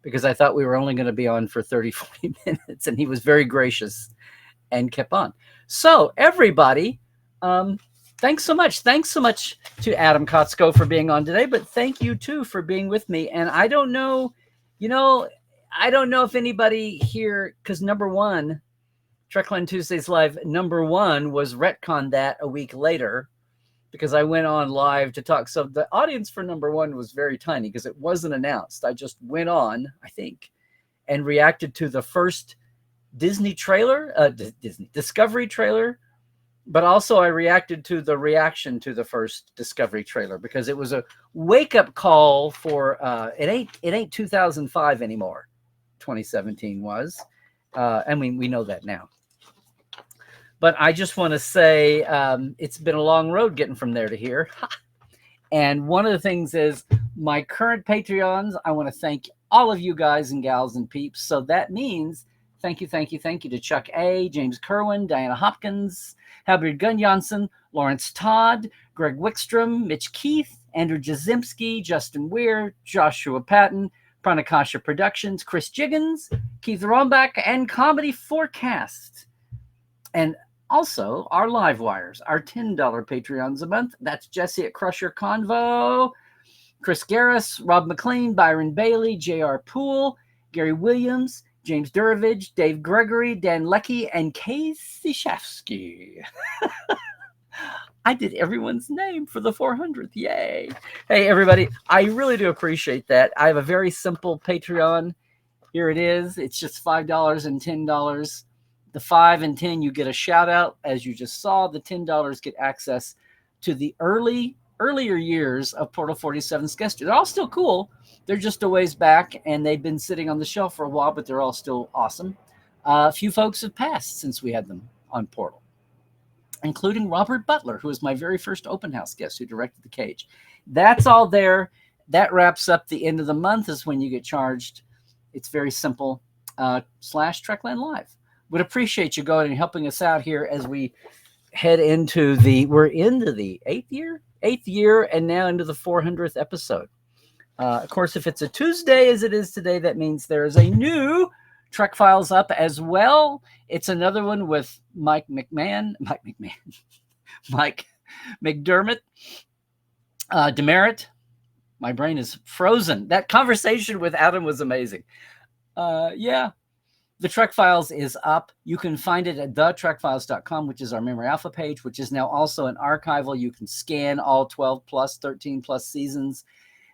[SPEAKER 1] because I thought we were only going to be on for 30, 40 minutes, and he was very gracious and kept on. So everybody, thanks so much. Thanks so much to Adam Kotsko for being on today, but thank you too for being with me. And I don't know if anybody here, because number one, Trekland Tuesdays Live number one was retconned that a week later because I went on live to talk. So the audience for number one was very tiny because it wasn't announced. I just went on, I think, and reacted to the first Disney trailer, Discovery trailer, but also I reacted to the reaction to the first Discovery trailer because it was a wake-up call for it ain't 2005 anymore. 2017 was. And we know that now. But I just want to say it's been a long road getting from there to here. And one of the things is my current Patreons, I want to thank all of you guys and gals and peeps. So that means thank you to Chuck A., James Kerwin, Diana Hopkins, Halbert Gunjanssen, Lawrence Todd, Greg Wickstrom, Mitch Keith, Andrew Jazimski, Justin Weir, Joshua Patton, Pranakasha Productions, Chris Jiggins, Keith Rombach, and Comedy Forecast. And also our live wires, our $10 Patreons a month. That's Jesse at Crusher Convo, Chris Garris, Rob McLean, Byron Bailey, J.R. Poole, Gary Williams, James Durovich, Dave Gregory, Dan Leckie, and Casey Shafsky. I did everyone's name for the 400th. Yay. Hey, everybody. I really do appreciate that. I have a very simple Patreon. Here it is. It's just $5 and $10. The 5 and 10, you get a shout out. As you just saw, the $10 get access to the earlier years of Portal 47's guest. They're all still cool. They're just a ways back, and they've been sitting on the shelf for a while, but they're all still awesome. A few folks have passed since we had them on Portal, including Robert Butler, who was my very first open house guest who directed The Cage. That's all there. That wraps up the end of the month is when you get charged. It's very simple, /Trekland Live. Would appreciate you going and helping us out here as we head into we're into the eighth year, and now into the 400th episode. Of course, if it's a Tuesday as it is today, that means there is a new Trek Files up as well. It's another one with Mike McDermott, Demerit. My brain is frozen. That conversation with Adam was amazing. The Trek Files is up. You can find it at thetrekfiles.com, which is our Memory Alpha page, which is now also an archival. You can scan all 12 plus, 13 plus seasons.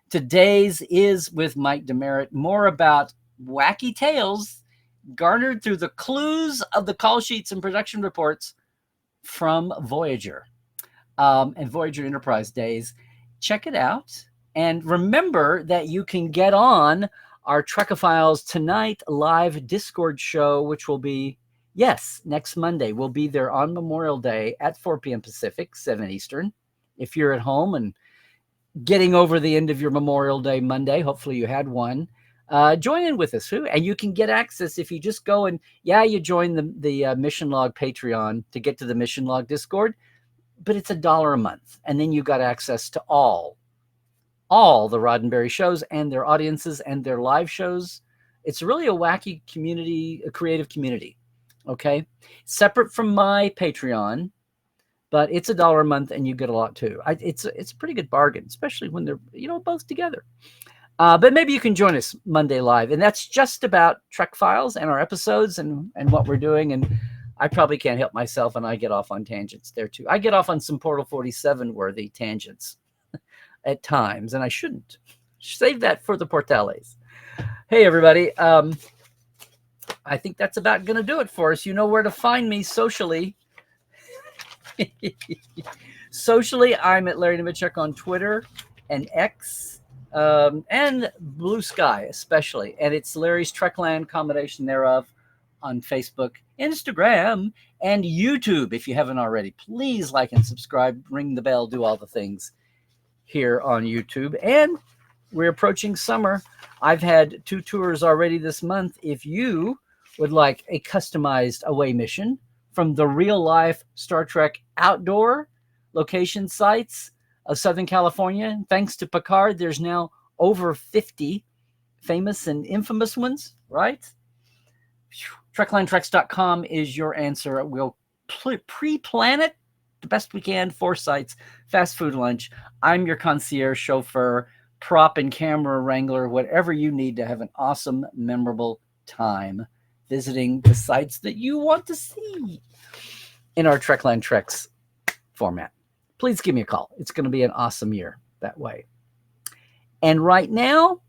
[SPEAKER 1] Today's is with Mike Demerit, more about wacky tales garnered through the clues of the call sheets and production reports from Voyager and Voyager Enterprise days. check it out. And remember that you can get on our Trekophiles Tonight live Discord show, which will be, yes, next Monday. We'll be there on Memorial Day at 4 p.m. Pacific, 7 Eastern. If you're at home and getting over the end of your Memorial Day Monday, hopefully you had one, join in with us. And you can get access if you just go and, you join the Mission Log Patreon to get to the Mission Log Discord, but it's $1 a month. And then you got access to all the Roddenberry shows and their audiences and their live shows. It's really a wacky community, a creative community. Okay. Separate from my Patreon, but it's $1 a month and you get a lot too. It's a pretty good bargain, especially when they're, both together. But maybe you can join us Monday live, and that's just about Trek Files and our episodes and what we're doing. And I probably can't help myself, and I get off on tangents there too. I get off on some Portal 47 worthy tangents at times, and I shouldn't. Save that for the Portales. Hey, everybody. I think that's about going to do it for us. You know where to find me socially. Socially, I'm at Larry Nemecek on Twitter and X, and Blue Sky especially. And it's Larry's Trekland, combination thereof, on Facebook, Instagram, and YouTube. If you haven't already, please like and subscribe, ring the bell, do all the things here on YouTube. And we're approaching summer. I've had 2 tours already this month. If you would like a customized away mission from the real life Star Trek outdoor location sites of Southern California, thanks to Picard, there's now over 50 famous and infamous ones, right? TreklandTreks.com is your answer. We'll pre-plan it the best we can. 4 sites, fast food lunch. I'm your concierge chauffeur, prop and camera wrangler, whatever you need to have an awesome, memorable time visiting the sites that you want to see in our Trekland Treks format. Please give me a call. It's going to be an awesome year that way. And right now,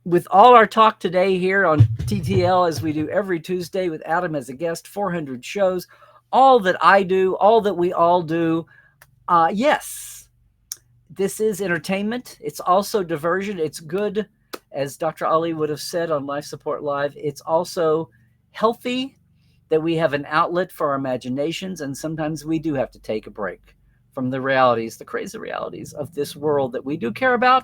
[SPEAKER 1] with all our talk today here on TTL, as we do every Tuesday with Adam as a guest, 400 shows, all that I do, all that we all do, yes, this is entertainment. It's also diversion. It's good, as Dr. Ali would have said on Life Support Live. It's also healthy that we have an outlet for our imaginations, and sometimes we do have to take a break from the realities, the crazy realities of this world that we do care about,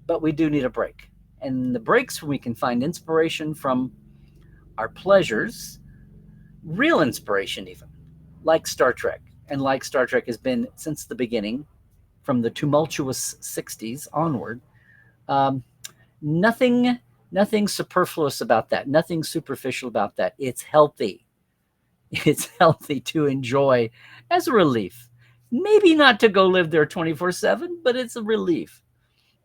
[SPEAKER 1] but we do need a break. And the breaks when we can find inspiration from our pleasures, real inspiration even, like Star Trek. And like Star Trek has been since the beginning, from the tumultuous 60s onward. Nothing superfluous about that. Nothing superficial about that. It's healthy. It's healthy to enjoy as a relief. Maybe not to go live there 24/7, but it's a relief.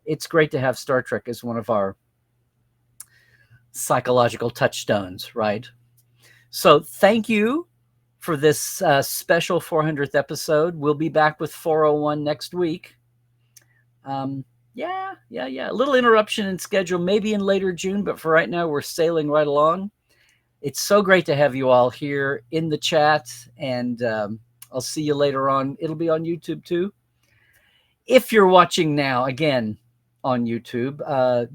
[SPEAKER 1] It's great to have Star Trek as one of our psychological touchstones, right? So thank you for this special 400th episode. We'll be back with 401 next week. Yeah. A little interruption in schedule, maybe in later June, but for right now, we're sailing right along. It's so great to have you all here in the chat, and I'll see you later on. It'll be on YouTube too. If you're watching now, again, on YouTube,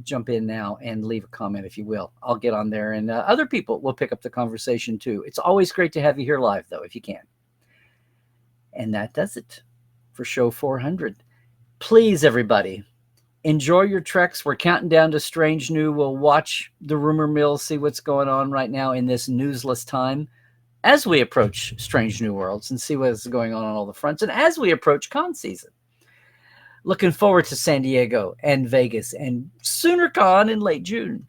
[SPEAKER 1] jump in now and leave a comment if you will. I'll get on there, and other people will pick up the conversation too. It's always great to have you here live, though, if you can. And that does it for show 400. Please, everybody, enjoy your treks. We're counting down to Strange New. We'll watch the rumor mill, see what's going on right now in this newsless time as we approach Strange New Worlds and see what's going on all the fronts, and as we approach con season. Looking forward to San Diego and Vegas and SoonerCon in late June.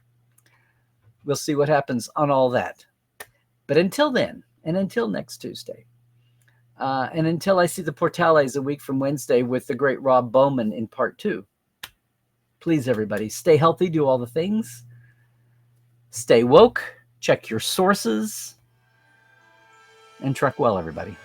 [SPEAKER 1] We'll see what happens on all that. But until then, and until next Tuesday, and until I see the Portales a week from Wednesday with the great Rob Bowman in part 2, please, everybody, stay healthy, do all the things, stay woke, check your sources, and trek well, everybody.